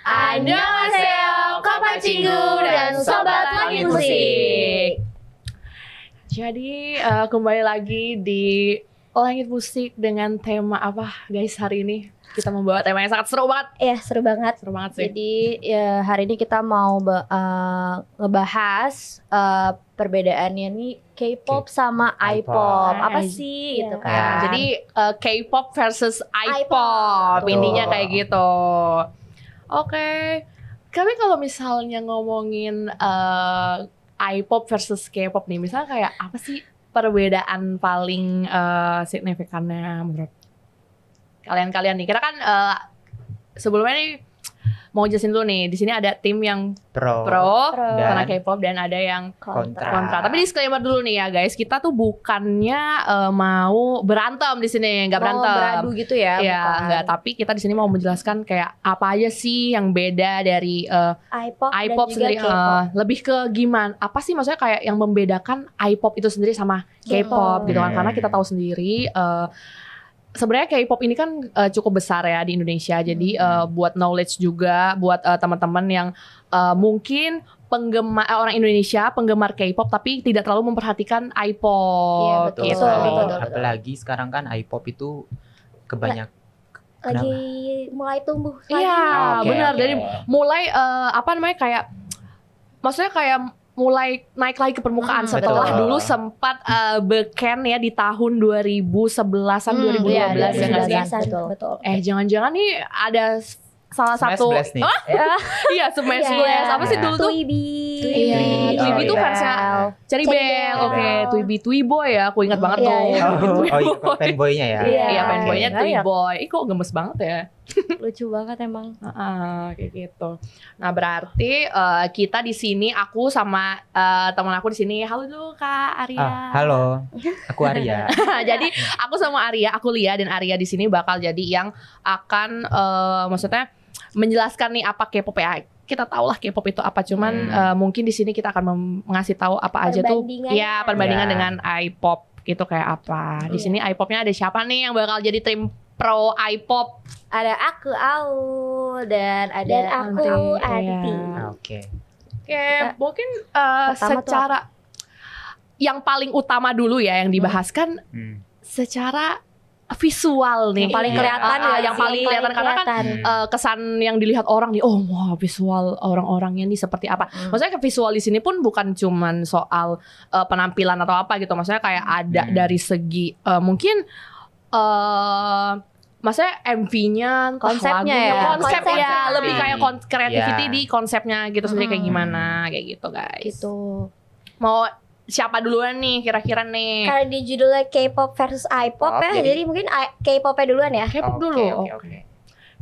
Annyeonghaseyo, Kapan Cinggu dan Sobat Langit Musik. Jadi kembali lagi di Langit Musik dengan tema apa guys hari ini? Kita membawa tema yang sangat seru banget. Iya seru banget. Seru banget sih. Jadi ya, hari ini kita mau ngebahas perbedaannya nih K-pop sama I-pop. Apa sih gitu kan? Ya, jadi K-pop versus I-pop. I-pop. Intinya kayak gitu. Oke. Tapi kalau misalnya ngomongin I-pop versus K-pop nih, misalnya kayak apa sih perbedaan paling signifikannya menurut kalian nih? Kita kan sebelumnya nih mau jelasin dulu nih. Di sini ada tim yang pro karena K-pop dan ada yang kontra. Tapi disclaimer dulu nih ya guys, kita tuh bukannya mau berantem di sini, nggak berantem. Mau beradu gitu ya? Iya, nggak. Tapi kita di sini mau menjelaskan kayak apa aja sih yang beda dari I-pop sendiri. Lebih ke gimana? Apa sih maksudnya kayak yang membedakan I-pop itu sendiri sama K-pop gitu kan? Karena kita tahu sendiri. Sebenarnya K-pop ini kan cukup besar ya di Indonesia. Jadi buat knowledge juga buat teman-teman yang mungkin penggemar orang Indonesia penggemar K-pop tapi tidak terlalu memperhatikan I-pop. Iya betul. Gitu. Betul. Apalagi sekarang kan I-pop itu Lagi mulai tumbuh lagi. Iya, benar. Jadi mulai kayak maksudnya kayak mulai naik lagi ke permukaan setelah betul. dulu sempat beken ya di tahun 2011-an 2012 ya nggak sih? Betul. Jangan-jangan nih ada salah Smash satu Blast nih. iya Smash Blast. Apa sih dulu tuh? Twiby tuh fansnya Cherry Bell. Oke, Twiboy ya. Aku ingat banget tuh. Fanboy-nya ya. Iya, fanboynya Twiboy. Kok gemes banget ya. Lucu banget emang. Kayak gitu. Nah, berarti kita di sini aku sama teman aku di sini. Halo dulu Kak Arya. Halo. Aku Arya. Jadi aku sama Arya, aku Lia dan Arya di sini bakal jadi yang akan maksudnya menjelaskan nih apa K-pop ya. Kita tahu lah K-pop itu apa, cuman mungkin di sini kita akan ngasih tahu apa aja tuh. Ya, perbandingan dengan I-pop gitu kayak apa. Di sini I-popnya ada siapa nih yang bakal jadi tim pro I-pop? Ada aku Aul dan aku Adi. Oke. Mungkin secara yang paling utama dulu ya yang dibahaskan secara visual nih. Yang paling kelihatan yang paling kelihatan karena kan kesan yang dilihat orang nih, wah visual orang-orangnya nih seperti apa. Maksudnya visual di sini pun bukan cuman soal penampilan atau apa gitu. Maksudnya kayak ada dari segi mungkin maksudnya MV-nya, konsepnya ya, konsepnya lebih kayak creativity di konsepnya gitu sendiri kayak gimana, kayak gitu guys. Gitu. Mau siapa duluan nih kira-kira nih? Karena di judulnya K-pop versus I-pop ya, jadi mungkin K-popnya duluan ya. K-pop dulu. Oke.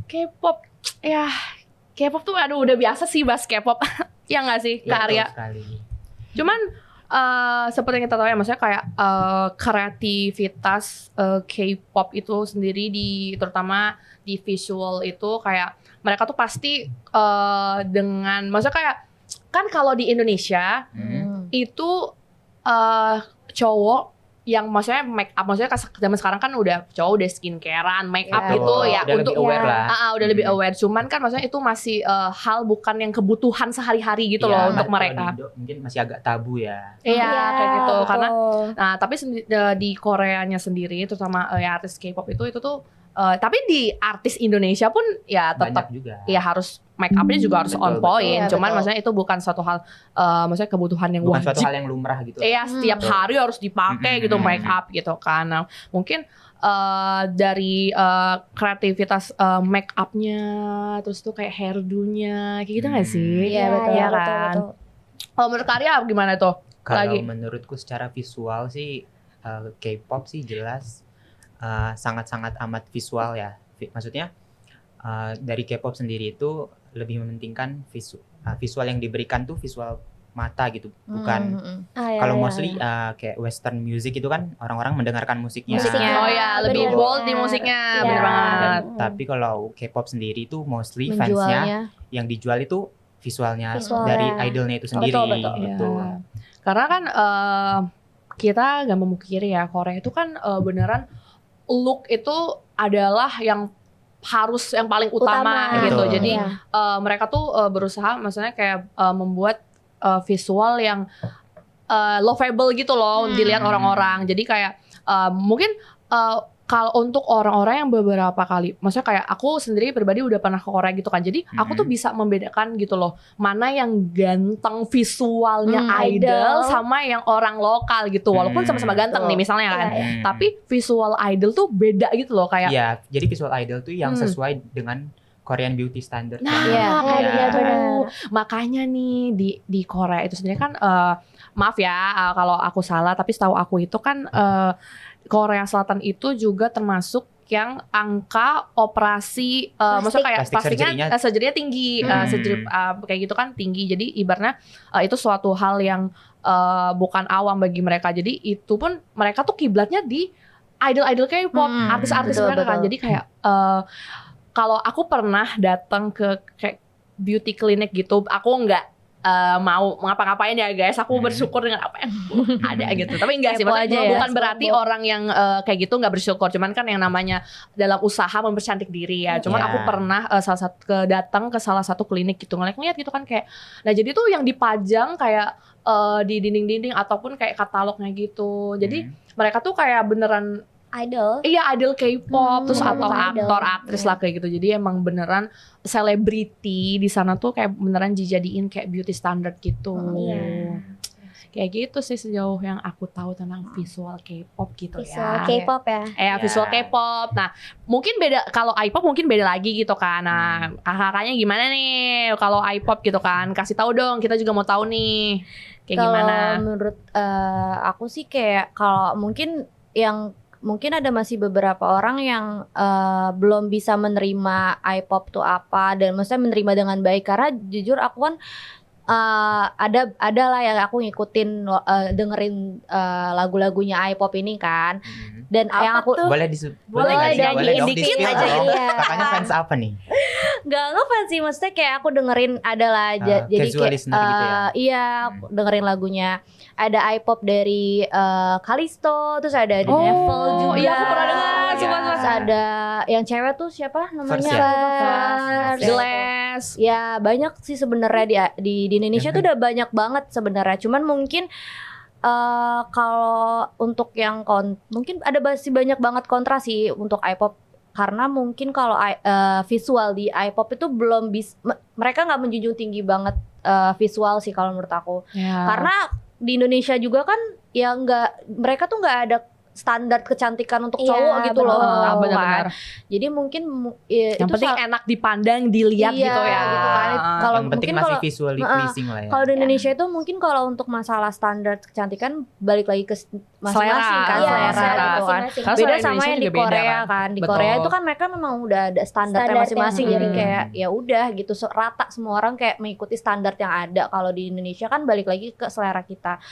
K-pop, ya K-pop tuh aduh udah biasa sih bahas K-pop, ya nggak sih Kak Arya? Cuman seperti yang kita tahu ya, maksudnya kayak kreativitas K-pop itu sendiri terutama di visual itu kayak mereka tuh pasti dengan maksudnya kayak kan kalau di Indonesia itu cowok yang maksudnya make up, maksudnya zaman sekarang kan udah cowok udah skincarean, make up itu ya udah untuk lebih aware lah. Udah lebih aware. Cuman kan maksudnya itu masih hal bukan yang kebutuhan sehari-hari gitu loh untuk mereka. Mungkin masih agak tabu ya. Iya kayak gitu betul. karena tapi di Koreanya sendiri terutama ya artis K-pop itu tuh tapi di artis Indonesia pun ya tetap juga. ya harus make up-nya juga harus on point. Iya, Cuman betul. maksudnya itu bukan suatu hal maksudnya kebutuhan yang Bukan wajib. suatu hal yang lumrah gitu. Iya, setiap hari harus dipakai gitu make up gitu kan. Nah, mungkin dari kreativitas make up-nya terus tuh kayak hairdo-nya kayak gitu nggak sih? Iya betul. Iya Betul, kan. betul. Kalau menurut Karya gimana tuh? Kalau menurutku secara visual sih K-pop sih jelas sangat-sangat amat visual ya. Maksudnya dari K-pop sendiri itu lebih mementingkan visual yang diberikan tuh visual mata gitu, bukan kalau mostly kayak western music itu kan orang-orang mendengarkan musiknya. Oh ya, lebih bold di musiknya, bener banget. Tapi kalau K-pop sendiri itu mostly fansnya yang dijual itu visualnya dari idolnya itu sendiri. Betul. Karena kan kita gak memungkiri ya, Korea itu kan beneran look itu adalah yang harus yang paling utama gitu. Betul. Jadi Iya. mereka tuh berusaha maksudnya kayak membuat visual yang lovable gitu loh dilihat orang-orang. Jadi kayak mungkin kalau untuk orang-orang yang beberapa kali, maksudnya kayak aku sendiri pribadi udah pernah ke Korea gitu kan. Jadi aku tuh bisa membedakan gitu loh, mana yang ganteng visualnya idol sama yang orang lokal gitu. Walaupun sama-sama ganteng nih misalnya kan. Tapi visual idol tuh beda gitu loh kayak. Iya, jadi visual idol tuh yang sesuai dengan Korean beauty standard. Nah, iya, benar. Makanya nih di Korea itu sendiri kan maaf ya kalau aku salah, tapi setahu aku itu kan Korea Selatan itu juga termasuk yang angka operasi maksudnya kayak plastiknya surgery-nya tinggi, surgery kayak gitu kan tinggi. Jadi ibaratnya itu suatu hal yang bukan awam bagi mereka. Jadi itu pun mereka tuh kiblatnya di idol-idol K-pop, artis-artis mereka kan. Jadi kayak kalau aku pernah datang ke kayak beauty clinic gitu, aku nggak mau ngapa-ngapain ya guys, aku bersyukur dengan apa yang ada gitu. Tapi enggak sih, maksudnya bukan berarti orang yang kayak gitu nggak bersyukur. Cuman kan yang namanya dalam usaha mempercantik diri ya. Cuman aku pernah datang ke salah satu klinik gitu, ngeliat gitu kan kayak. Nah jadi tuh yang dipajang kayak di dinding-dinding ataupun kayak katalognya gitu. Jadi mereka tuh kayak beneran idol. Iya, idol K-pop terus atau aktor, aktris lah kayak gitu. Jadi emang beneran selebriti di sana tuh kayak beneran dijadiin kayak beauty standard gitu. Kayak gitu sih sejauh yang aku tahu tentang visual K-pop gitu Visual ya. K-pop ya. Visual K-pop. Nah, mungkin beda kalau I-pop mungkin beda lagi gitu kan. Nah, kakaknya gimana nih kalau I-pop gitu kan? Kasih tahu dong, kita juga mau tahu nih. Kayak gimana? Kalau menurut aku sih kayak kalau mungkin ada masih beberapa orang yang belum bisa menerima I-pop tuh apa, dan maksudnya menerima dengan baik, karena jujur aku kan ada lah yang aku ngikutin dengerin lagu-lagunya I-pop ini kan, dan Apa yang aku tuh? boleh nyanyiin dong dikit di-spill aja dong. ya. Kakaknya fans apa nih? nggak ngefans sih, maksudnya kayak aku dengerin adalah jadi casual kayak listener gitu ya? iya dengerin lagunya. Ada I-pop dari Kalisto, terus ada The Neville juga. Iya, aku pernah dengar. Terus ada yang cewek tuh siapa namanya? First ya? First. Jelas. Ya banyak sih sebenarnya di Indonesia tuh udah banyak banget sebenarnya. Cuman mungkin kalau untuk yang mungkin ada masih banyak banget kontra sih untuk I-pop, karena mungkin kalau visual di I-pop itu belum mereka nggak menjunjung tinggi banget visual sih kalau menurut aku. Karena di Indonesia juga kan ya mereka tuh nggak ada standar kecantikan untuk cowok gitu loh. Benar-benar. Jadi mungkin yang itu penting enak dipandang, dilihat iya, gitu ya. Gitu kan. Kalau yang penting mungkin masih kalau visually pleasing lah ya. kalau di Indonesia itu mungkin kalau untuk masalah standar kecantikan balik lagi ke masing-masing kan, selera gitu kan. Beda sama yang di Korea kan. Di Korea itu kan mereka memang udah ada standarnya masing-masing. Jadi kayak ya udah gitu rata, semua orang kayak mengikuti standar yang ada. Kalau di Indonesia kan balik lagi ke selera kita.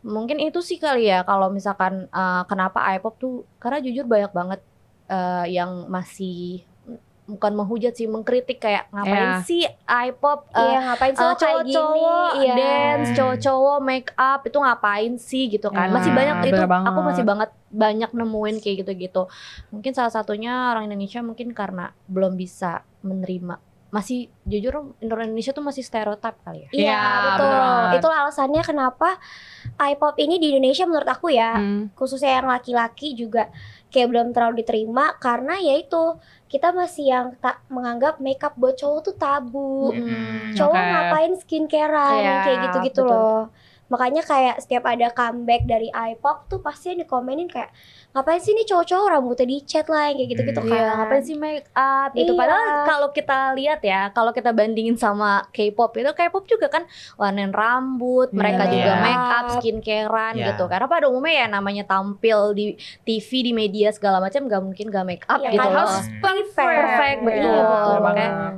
Mungkin itu sih kali ya kalau misalkan kenapa I-pop tuh, karena jujur banyak banget yang masih bukan menghujat sih, mengkritik kayak ngapain sih I-pop, ngapain sih cowok-cowok dance, cowok-cowok make up itu ngapain sih gitu kan. Masih banyak itu, aku masih banyak nemuin kayak gitu-gitu. Mungkin salah satunya orang Indonesia mungkin karena belum bisa menerima. Masih jujur Indonesia tuh masih stereotip kali ya. Iya, betul. Itulah alasannya kenapa I-pop ini di Indonesia menurut aku ya, khususnya yang laki-laki juga kayak belum terlalu diterima, karena yaitu kita masih yang tak menganggap makeup buat cowok tuh tabu. Cowok ngapain skincarean kayak gitu-gitu loh. Makanya kayak setiap ada comeback dari I-pop tuh pasti yang dikomenin kayak ngapain sih nih cowok-cowok rambutnya dicat lah kayak gitu-gitu kan. Ngapain sih make up gitu. Padahal kalau kita lihat ya, kalau kita bandingin sama K-pop itu, K-pop juga kan warnain rambut, mereka juga make up, skincarean gitu. Karena pada umumnya ya namanya tampil di TV, di media segala macam gak mungkin gak make up gitu loh. Harus Perfect, betul.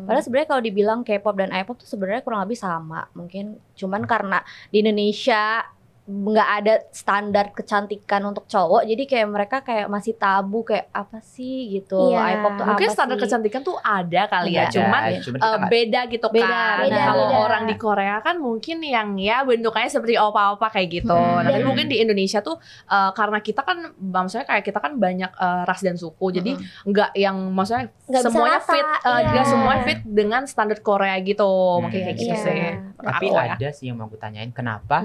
Padahal sebenarnya kalau dibilang K-pop dan I-pop tuh sebenarnya kurang lebih sama. Mungkin cuman karena di Indonesia nggak ada standar kecantikan untuk cowok, jadi kayak mereka kayak masih tabu kayak apa sih gitu. I-pop tuh mungkin apa standar sih? kecantikan tuh ada kali ya, cuman beda gitu kan. Kalau orang di Korea kan mungkin yang ya bentukannya seperti opa-opa kayak gitu. Tapi mungkin di Indonesia tuh karena kita kan maksudnya kayak kita kan banyak ras dan suku, jadi nggak yang maksudnya semuanya fit, nggak semuanya fit dengan standar Korea gitu. Mungkin kayak gitu sih. Tapi ada sih yang mau aku tanyain, kenapa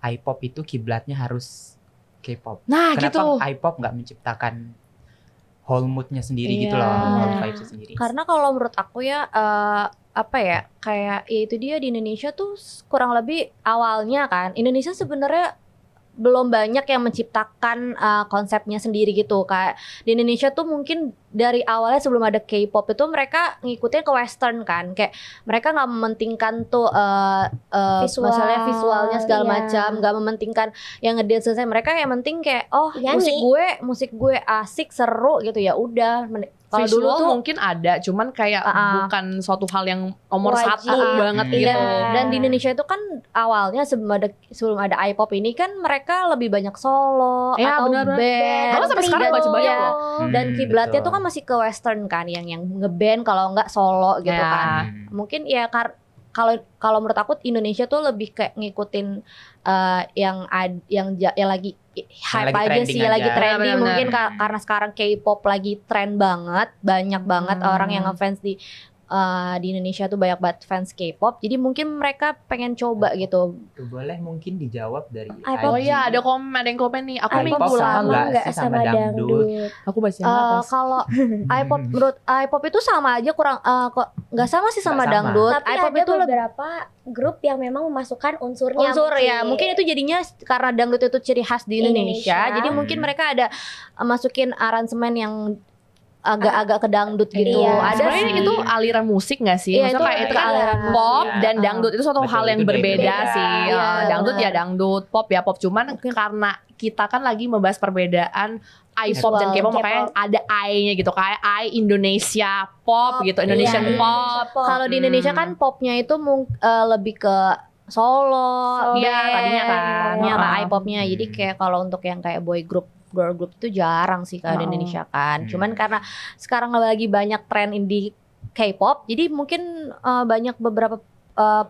I-pop itu kiblatnya harus K-pop? Nah, kenapa gitu. I-pop nggak menciptakan whole moodnya sendiri gitu loh, whole vibes sendiri? Karena kalau menurut aku ya apa ya, kayak ya itu dia, di Indonesia tuh kurang lebih awalnya kan Indonesia sebenarnya belum banyak yang menciptakan konsepnya sendiri gitu. Kayak di Indonesia tuh mungkin dari awalnya sebelum ada K-pop itu mereka ngikutin ke western kan, kayak mereka nggak mementingkan tuh masalahnya visualnya segala macam, nggak mementingkan yang ngedance selesai. Mereka yang penting kayak musik gue asik, seru gitu, ya udah. Kalau dulu tuh mungkin ada, cuman kayak bukan suatu hal yang nomor satu banget gitu. Dan di Indonesia itu kan awalnya sebelum ada I-pop ini kan mereka lebih banyak solo atau band. Kalau sampai sekarang baca banyak loh. Dan kiblatnya tuh kan masih ke western kan, yang ngeband kalau nggak solo gitu kan. Mungkin ya kalau menurut aku Indonesia tuh lebih kayak ngikutin yang lagi hype aja sih, lagi trending. Mungkin karena sekarang K-pop lagi tren banget, banyak banget orang yang ngefans di Indonesia tuh banyak banget fans K-pop. Jadi mungkin mereka pengen coba gitu. Boleh mungkin dijawab dari Oh iya, ada yang komen nih. Aku minggu lalu nggak sama dangdut. Aku baca kalau I-pop, menurut I-pop itu sama aja, kurang kok nggak sama sih sama dangdut. Tapi I-pop ada itu beberapa grup yang memang memasukkan unsur ya. Mungkin itu jadinya karena dangdut itu ciri khas di Indonesia. Jadi mungkin mereka ada masukin aransemen yang agak-agak ke dangdut gitu. Ada sebenarnya itu aliran musik nggak sih? Maksudnya kayak itu aliran pop dan dangdut itu suatu hal yang berbeda sih. Dangdut ya dangdut, pop ya pop. Cuman karena kita kan lagi membahas perbedaan I-pop dan K-pop, makanya ada I-nya gitu, kayak I Indonesia pop gitu, Indonesian pop. Kalau di Indonesia kan popnya itu lebih ke solo, tadinya kan I-popnya. Jadi kayak kalau untuk yang kayak boy group, girl group itu jarang sih kalau di Indonesia kan. Cuman karena sekarang lagi banyak tren indie K-pop, jadi mungkin banyak beberapa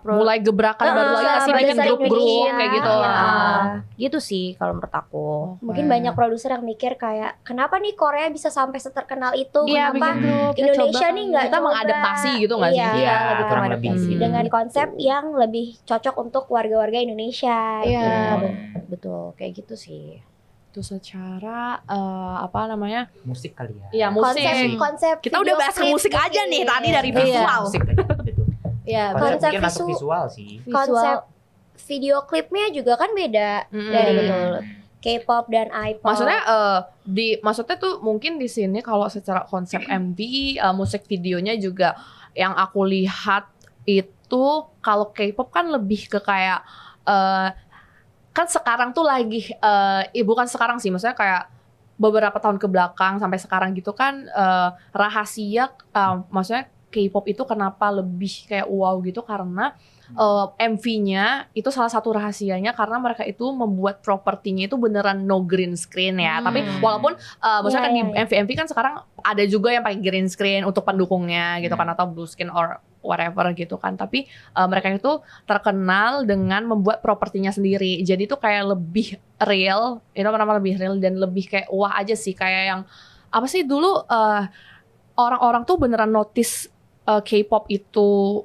mulai gebrakan baru lagi sih bikin grup-grup kayak gitu. Gitu sih kalau menurut aku. Mungkin banyak produser yang mikir kayak kenapa nih Korea bisa sampai seterkenal itu? Kenapa grup, Indonesia nih nggak kita mengadaptasi gitu nggak sih? Iya, lebih kurang lebih dengan konsep yang lebih cocok untuk warga-warga Indonesia. Iya, betul kayak gitu sih. Itu secara musik kali ya. Iya, musik. Konsep kita udah bahas ke musik aja nih tadi dari visual. Musik tadi. Ya, konsep visual sih. Konsep video klipnya juga kan beda dari K-pop dan I-pop. Maksudnya tuh mungkin di sini kalau secara konsep MV, musik videonya juga yang aku lihat itu kalau K-pop kan lebih ke kayak kan sekarang tuh lagi bukan sekarang sih, maksudnya kayak beberapa tahun ke belakang sampai sekarang gitu kan rahasia maksudnya K-pop itu kenapa lebih kayak wow gitu karena MV-nya itu salah satu rahasianya karena mereka itu membuat propertinya itu beneran no green screen ya. Tapi walaupun maksudnya kan di MV kan sekarang ada juga yang pakai green screen untuk pendukungnya gitu kan, atau blue screen or whatever gitu kan. Tapi mereka itu terkenal dengan membuat propertinya sendiri. Jadi itu kayak lebih real, itu namanya lebih real dan lebih kayak wah aja sih, kayak yang apa sih dulu orang-orang tuh beneran notice K-pop itu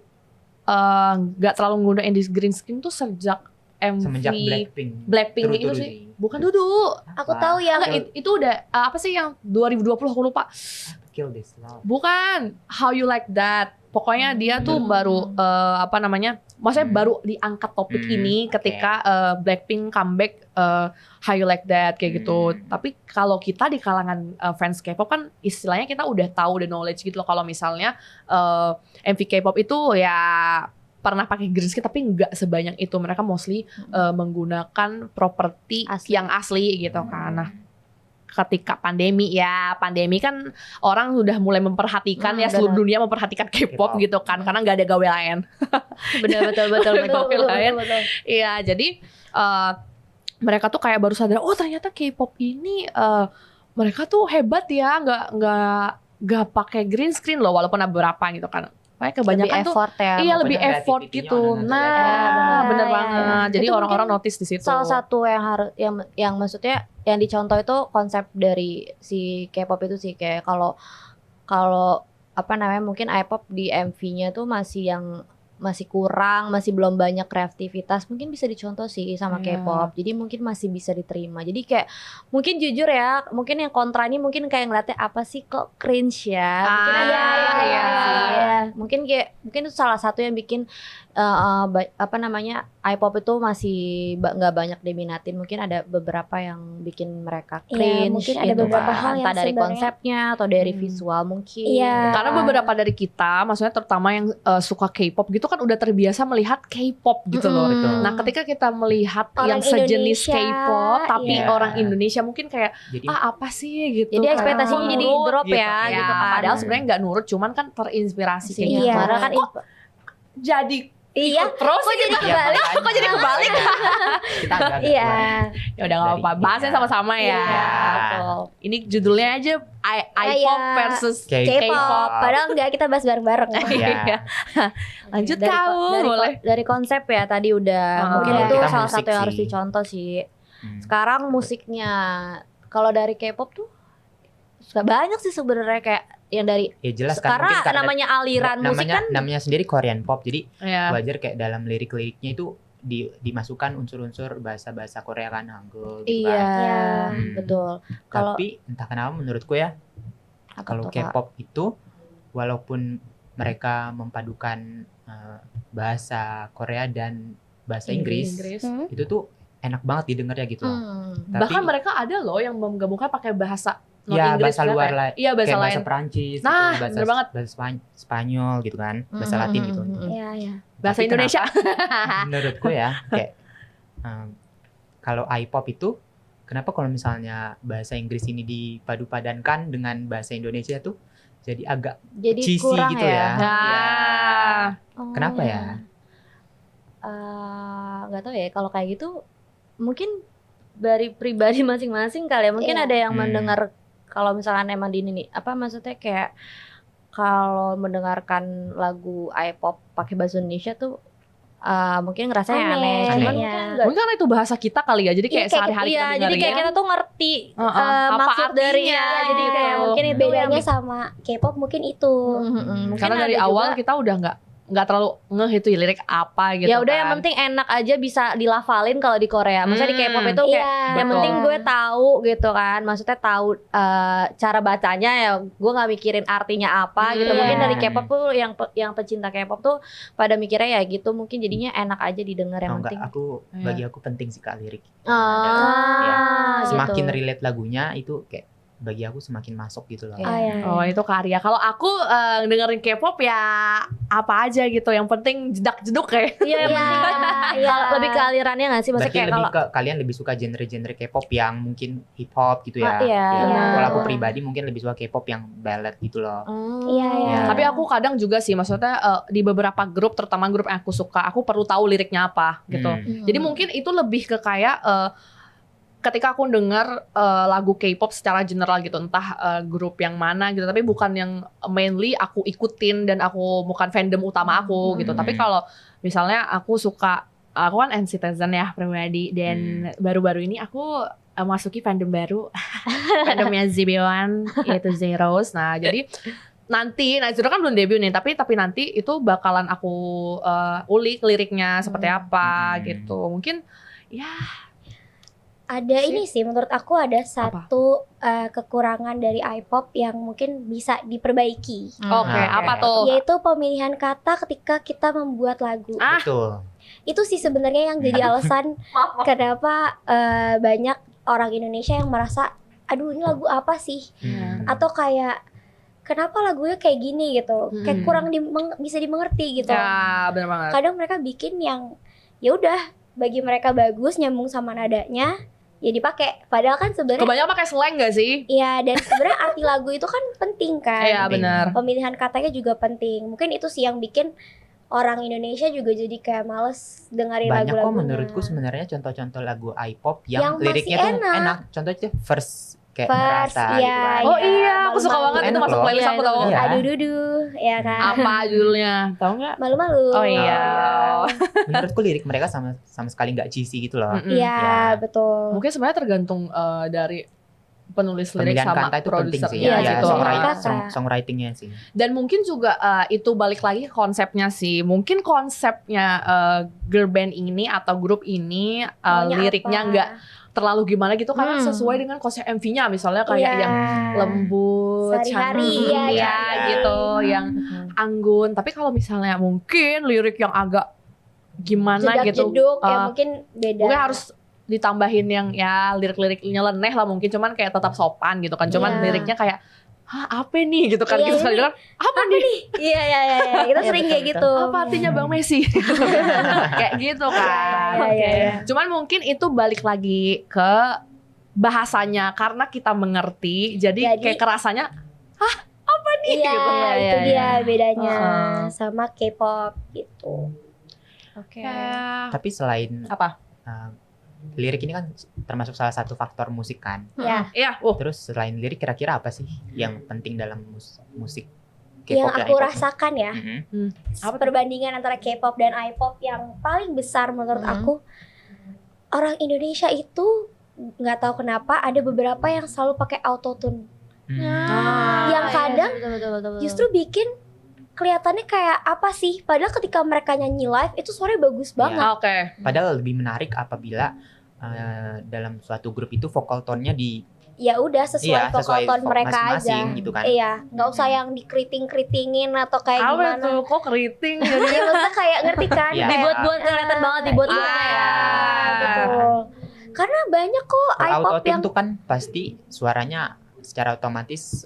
nggak terlalu menggunakan green screen tuh sejak MV semenjak Blackpink itu sih. Bukan Dudu. Aku tahu yang itu udah apa sih yang 2020 aku lupa. Kill This Love. Bukan How You Like That. Pokoknya dia tuh baru maksudnya baru diangkat topik ini ketika Blackpink comeback How You Like That kayak gitu. Tapi kalau kita di kalangan fans K-pop kan istilahnya kita udah tahu, udah knowledge gitu loh kalau misalnya MV K-pop itu ya pernah pakai green screen tapi nggak sebanyak itu. Mereka mostly menggunakan properti yang asli gitu kan. Nah, ketika pandemi kan orang sudah mulai memperhatikan seluruh dunia memperhatikan K-pop gitu kan, karena nggak ada gawe lain. betul. Iya, jadi mereka tuh kayak baru sadar, oh ternyata K-pop ini mereka tuh hebat ya, nggak pakai green screen loh, walaupun ada beberapa gitu kan. Kayak kebanyakan lebih effort tuh, ya. iya lebih Pokoknya effort kreativitinya gitu. Nah, bener Iya, banget. iya. Jadi Itu orang-orang mungkin notice di situ. Salah satu yang harus yang maksudnya yang dicontoh itu konsep dari si K-pop itu sih, kayak kalau apa namanya, mungkin I-pop di MV-nya tuh masih kurang, masih belum banyak kreativitas, mungkin bisa dicontoh sih sama Iya. K-pop. Jadi mungkin masih bisa diterima. Jadi kayak mungkin jujur ya, mungkin yang kontra ini mungkin kayak ngeliatnya apa sih kok cringe ya. Mungkin iya. iya. Mungkin itu salah satu yang bikin apa namanya, I-pop itu masih nggak banyak diminatin. Mungkin ada beberapa yang bikin mereka cringe. Mungkin gitu ada beberapa kan. hal yang entah dari sebenarnya- konsepnya atau dari visual mungkin. Iya. Karena beberapa dari kita, maksudnya terutama yang suka K-pop gitu kan udah terbiasa melihat K-pop gitu loh. Betul. Nah, ketika kita melihat Orang yang sejenis Indonesia, K-pop tapi iya. orang Indonesia mungkin kayak Jadi apa sih gitu. Jadi Kayak ekspektasinya jadi nurut drop gitu. ya, Ya, gitu kan. padahal sebenarnya nggak nurut, cuman kan terinspirasi kayak Iya. gitu. Iya. Karena kan Jadi Iya. terus Kok jadi ya, kebalik? makanya. Kok jadi kebalik? Kita agak Iya. ya udah nggak apa-apa, bahasnya sama-sama ya. Iya. Betul. Ini judulnya aja I-pop Iya. versus K-pop. K-pop. Padahal enggak, kita bahas bareng-bareng. Iya. Lanjut dari, kau, boleh. dari konsep ya tadi udah, mungkin iya. itu Kita salah musik satu yang harus sih. dicontoh sih. Hmm. Sekarang musiknya, kalau dari K-pop tuh suka banyak sih sebenarnya, kayak yang dari Ya jelas kan, karena mungkin namanya aliran musik kan namanya sendiri Korean pop, jadi Iya. wajar kayak dalam lirik-liriknya itu dimasukkan unsur-unsur bahasa Korea kan, Hangul gitu iya, kan. Iya. betul. Kalau Tapi entah kenapa menurutku ya, apa kalau tuh, Kak? K-pop itu walaupun mereka memadukan bahasa Korea dan bahasa Inggris, itu tuh enak banget didengarnya gitu loh. Tapi Bahkan mereka ada loh yang menggabungkan pakai bahasa non ya Inggris bahasa kan, luar kayak- lah, Iya, bahasa kayak lain. bahasa Perancis, Nah, gitu, bener banget. bahasa Spanyol gitu kan, bahasa Latin gitu. Iya, iya. Bahasa Tapi Indonesia. Menurutku ya kayak kalau I-pop itu kenapa kalau misalnya bahasa Inggris ini dipadu-padankan dengan bahasa Indonesia tuh jadi agak jadi cheesy kurang gitu ya. ya. Nah, Oh, Kenapa ya? Nggak tahu ya, kalau kayak gitu mungkin dari pribadi masing-masing kali ya. Mungkin Iya. ada yang Hmm. mendengar, kalau misalkan emang di ini nih, apa maksudnya, kayak kalau mendengarkan lagu I-pop pakai bahasa Indonesia tuh mungkin ngerasanya aneh. Aneh, Cuman iya. mungkin nggak. mungkin karena itu bahasa kita kali ya. Jadi Iya, kayak kayak sehari-hari Iya, kita jadi kayak dengerin. kita tuh ngerti Apa maksud dari artinya, jadi kayak gitu. mungkin itu Bedanya yang sama K-pop mungkin itu. mungkin Karena dari ada awal juga, kita udah nggak terlalu ngeh itu lirik apa gitu. ya udah, yang kan. penting enak aja bisa dilafalin kalau di Korea. Maksudnya di K-pop itu kayak Iya. yang Betul. penting gue tahu gitu kan, maksudnya tahu cara bacanya, ya gue nggak mikirin artinya apa gitu. Iya. Mungkin dari K-pop tuh yang pecinta K-pop tuh pada mikirnya ya gitu, mungkin jadinya enak aja didengar, yang enggak, penting. bagi aku penting sih Kak lirik. Gitu. Semakin relate lagunya itu kayak bagi aku semakin masuk gitu loh. Iya. Oh, iya. Oh, itu karya. Kalau aku dengerin K-pop ya apa aja gitu. Yang penting jedak-jeduk kayak. Iya, yang penting kan Iya. lebih ke alirannya nggak sih, maksudnya Berarti kayak lebih kalau kalian lebih suka genre-genre K-pop yang mungkin hip hop gitu Iya. ya. Iya. Kalau aku pribadi mungkin lebih suka K-pop yang ballad gitu loh. Iya, iya. Tapi aku kadang juga sih, maksudnya di beberapa grup, terutama grup yang aku suka, aku perlu tahu liriknya apa gitu. Jadi mungkin itu lebih ke kayak ketika aku dengar lagu K-pop secara general gitu, entah grup yang mana gitu, tapi bukan yang mainly aku ikutin dan aku bukan fandom utama aku gitu. Tapi kalau misalnya aku kan NCTzen ya pribadi, dan baru-baru ini aku masuki fandom baru, fandomnya ZB1, yaitu Zeros. Nah jadi nanti, Zero kan belum debut nih, tapi nanti itu bakalan aku ulik liriknya seperti apa gitu. Mungkin ya Ada ini sih, menurut aku ada satu kekurangan dari I-pop yang mungkin bisa diperbaiki. oke, apa tuh? Yaitu pemilihan kata ketika kita membuat lagu. Betul. Itu sih sebenarnya yang jadi alasan kenapa banyak orang Indonesia yang merasa, aduh ini lagu apa sih? Atau kayak kenapa lagunya kayak gini gitu, kayak kurang bisa dimengerti gitu. Ya, benar banget. Kadang mereka bikin yang ya udah bagi mereka bagus, nyambung sama nadanya, ya dipakai. Padahal kan sebenarnya Kebanyakan pakai slang gak sih? iya, dan sebenarnya arti lagu itu kan penting kan. Iya, benar. Pemilihan katanya juga penting. Mungkin itu sih yang bikin orang Indonesia juga jadi kayak males dengerin Banyak lagu-lagunya. kok menurutku sebenarnya contoh-contoh lagu I-pop yang Yang liriknya masih tuh enak. enak. Contohnya verse kayak Verse, merasa iya, gitu kan. Oh iya, iya, aku suka malu-malu. banget itu Enak masuk loh. playlist Iya, aku itu tahu. Iya. Aduh dudu, ya kan. Apa judulnya? Tahu nggak? Malu-malu. Oh iya. Menurutku lirik mereka sama sekali nggak cheesy gitu loh. Mm-mm. Iya, Ya. betul. Mungkin sebenarnya tergantung dari penulis lirik Pemilihan sama kata itu penting sih. Iya, produsernya gitu. pemilihan songwriting, kata. songwritingnya sih. Dan mungkin juga itu balik lagi ke konsepnya sih. Mungkin konsepnya girl band ini atau grup ini Maunya liriknya apa? nggak terlalu gimana gitu karena sesuai dengan konsep MV-nya misalnya kayak Iya. yang lembut, Sehari-hari, cantik, iya, ya cantik. gitu, yang anggun. Tapi kalau misalnya mungkin lirik yang agak gimana gitu, Jedak-jeduk, ya mungkin beda. mungkin harus ditambahin yang ya lirik-liriknya nyeleneh lah mungkin, cuman kayak tetap sopan gitu kan. Cuman Iya. liriknya kayak hah apa nih gitu kan, Iya, kita sekali ini dengar apa nih? Iya, iya, iya, iya. Kita Iya, sering betul, kayak betul. gitu. Apa artinya Bang Messi? Kayak gitu kan. Iya, iya, iya. Cuman mungkin itu balik lagi ke bahasanya karena kita mengerti, jadi Jadi- kayak kerasanya apa nih Iya, gitu. Iya, itu iya, dia bedanya Heeh. sama K-pop gitu. Oke. Kayak Tapi selain apa? lirik ini kan termasuk salah satu faktor musik kan. Ya, Iya, Terus selain lirik kira-kira apa sih yang penting dalam musik yang K-pop dan aku I-pop? rasakan ya, Mhm. Apa tuh? perbandingan antara K-pop dan I-pop yang paling besar menurut Mhm. aku, orang Indonesia itu nggak tahu kenapa ada beberapa yang selalu pakai autotune. Yang kadang Justru bikin kelihatannya kayak apa sih? Padahal ketika mereka nyanyi live itu suaranya bagus banget. Oke. Padahal lebih menarik apabila dalam suatu grup itu vokal tone-nya Ya udah sesuai vokal tone mereka aja. masing-masing gitu kan. Iya, nggak usah yang dikeriting-keritingin atau kayak Apa gimana. tuh? Kok keriting Ya jadi? maksudnya kayak ngerti kan? Iya. Kayak, Dibuat-buat kelihatan banget dibuat-buat Ah. ya. betul. Karena banyak kok Kalau I-pop autotune yang tuh kan pasti suaranya secara otomatis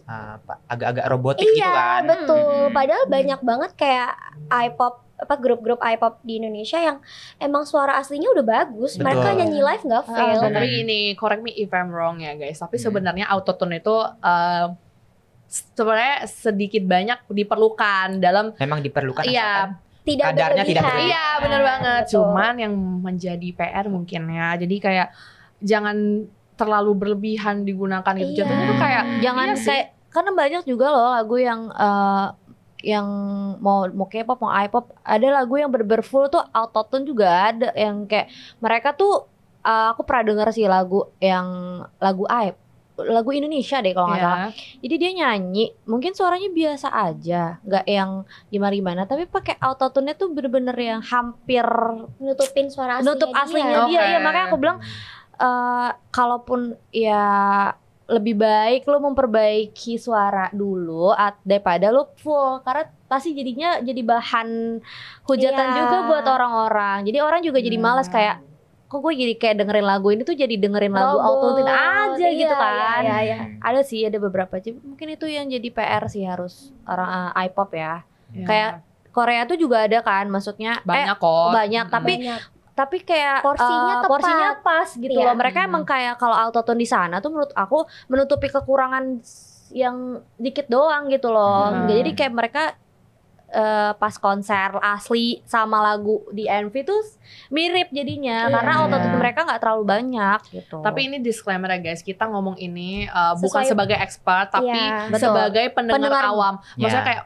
agak-agak robotik gitu iya kan. betul. Mhm. Padahal banyak banget kayak I-pop grup-grup I-pop di Indonesia yang emang suara aslinya udah bagus. Betul. Mereka nyanyi live nggak fail. betul. Tapi ini correct me if I'm wrong ya guys. Tapi Hmm. sebenarnya autotune itu sebenarnya sedikit banyak diperlukan dalam Memang diperlukan Iya, Tidak kadarnya tidak berlebihan. iya benar banget. betul. Cuman yang menjadi PR mungkin ya. Jadi kayak jangan terlalu berlebihan digunakan gitu. Iya. Jatuhnya tuh kayak Jangan iya sih. kayak karena banyak juga loh lagu yang mau K-pop mau I-pop ada lagu yang bener-bener full tuh autotune juga ada yang kayak mereka tuh aku pernah denger sih lagu lagu Indonesia deh kalau nggak Iya. salah. Jadi dia nyanyi mungkin suaranya biasa aja nggak yang gimana tapi pakai autotune-nya tuh bener-bener yang hampir Nutupin suara aslinya. nutup aslinya dia. dia. Oke. Iya makanya aku bilang kalaupun ya lebih baik lo memperbaiki suara dulu daripada lo full karena pasti jadinya jadi bahan hujatan Iya. juga buat orang-orang. Jadi orang juga jadi malas kayak kok gue jadi kayak dengerin lagu ini tuh jadi dengerin lagu Robot. autotune aja Iya, gitu kan. iya, iya. Ada sih ada beberapa mungkin itu yang jadi PR sih harus orang I-pop ya. Iya. Kayak Korea tuh juga ada kan maksudnya banyak kok. banyak Banyak. tapi kayak Porsinya tepat. porsinya pas gitu Iya. loh. Mereka emang kayak kalau autotune di sana tuh menurut aku menutupi kekurangan yang dikit doang gitu loh. Hmm. Jadi kayak mereka pas konser asli sama lagu di MV tuh mirip jadinya Iya. karena autotune mereka nggak terlalu banyak gitu. Tapi ini disclaimer ya guys, kita ngomong ini bukan Sesuai- sebagai expert tapi Iya. Betul. sebagai pendengar Pendengar. awam. Maksudnya Ya. kayak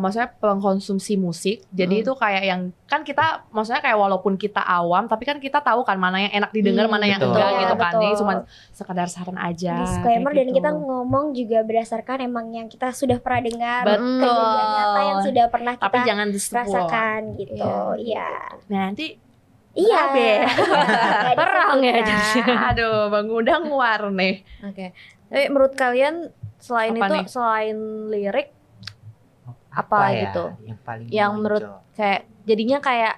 maksudnya pengkonsumsi musik. Jadi itu kayak yang kan kita maksudnya kayak walaupun kita awam tapi kan kita tahu kan mana yang enak didengar, mana yang betul. enggak Iya, gitu kan. betul. Jadi cuma sekedar saran aja. Disclaimer kayak dan gitu. kita ngomong juga berdasarkan emang yang kita sudah pernah dengar, Betul. kejadian nyata yang sudah pernah kita tapi jangan di-spoil. rasakan gitu. Iya. Nah, nanti Iya. Berabe. Nggak Perang ya disebut, jadinya. aduh, Bang Udang war nih. Oke. Tapi menurut kalian selain Apa itu nih? selain lirik apa ya gitu? yang paling Yang menurut menonjol? kayak jadinya kayak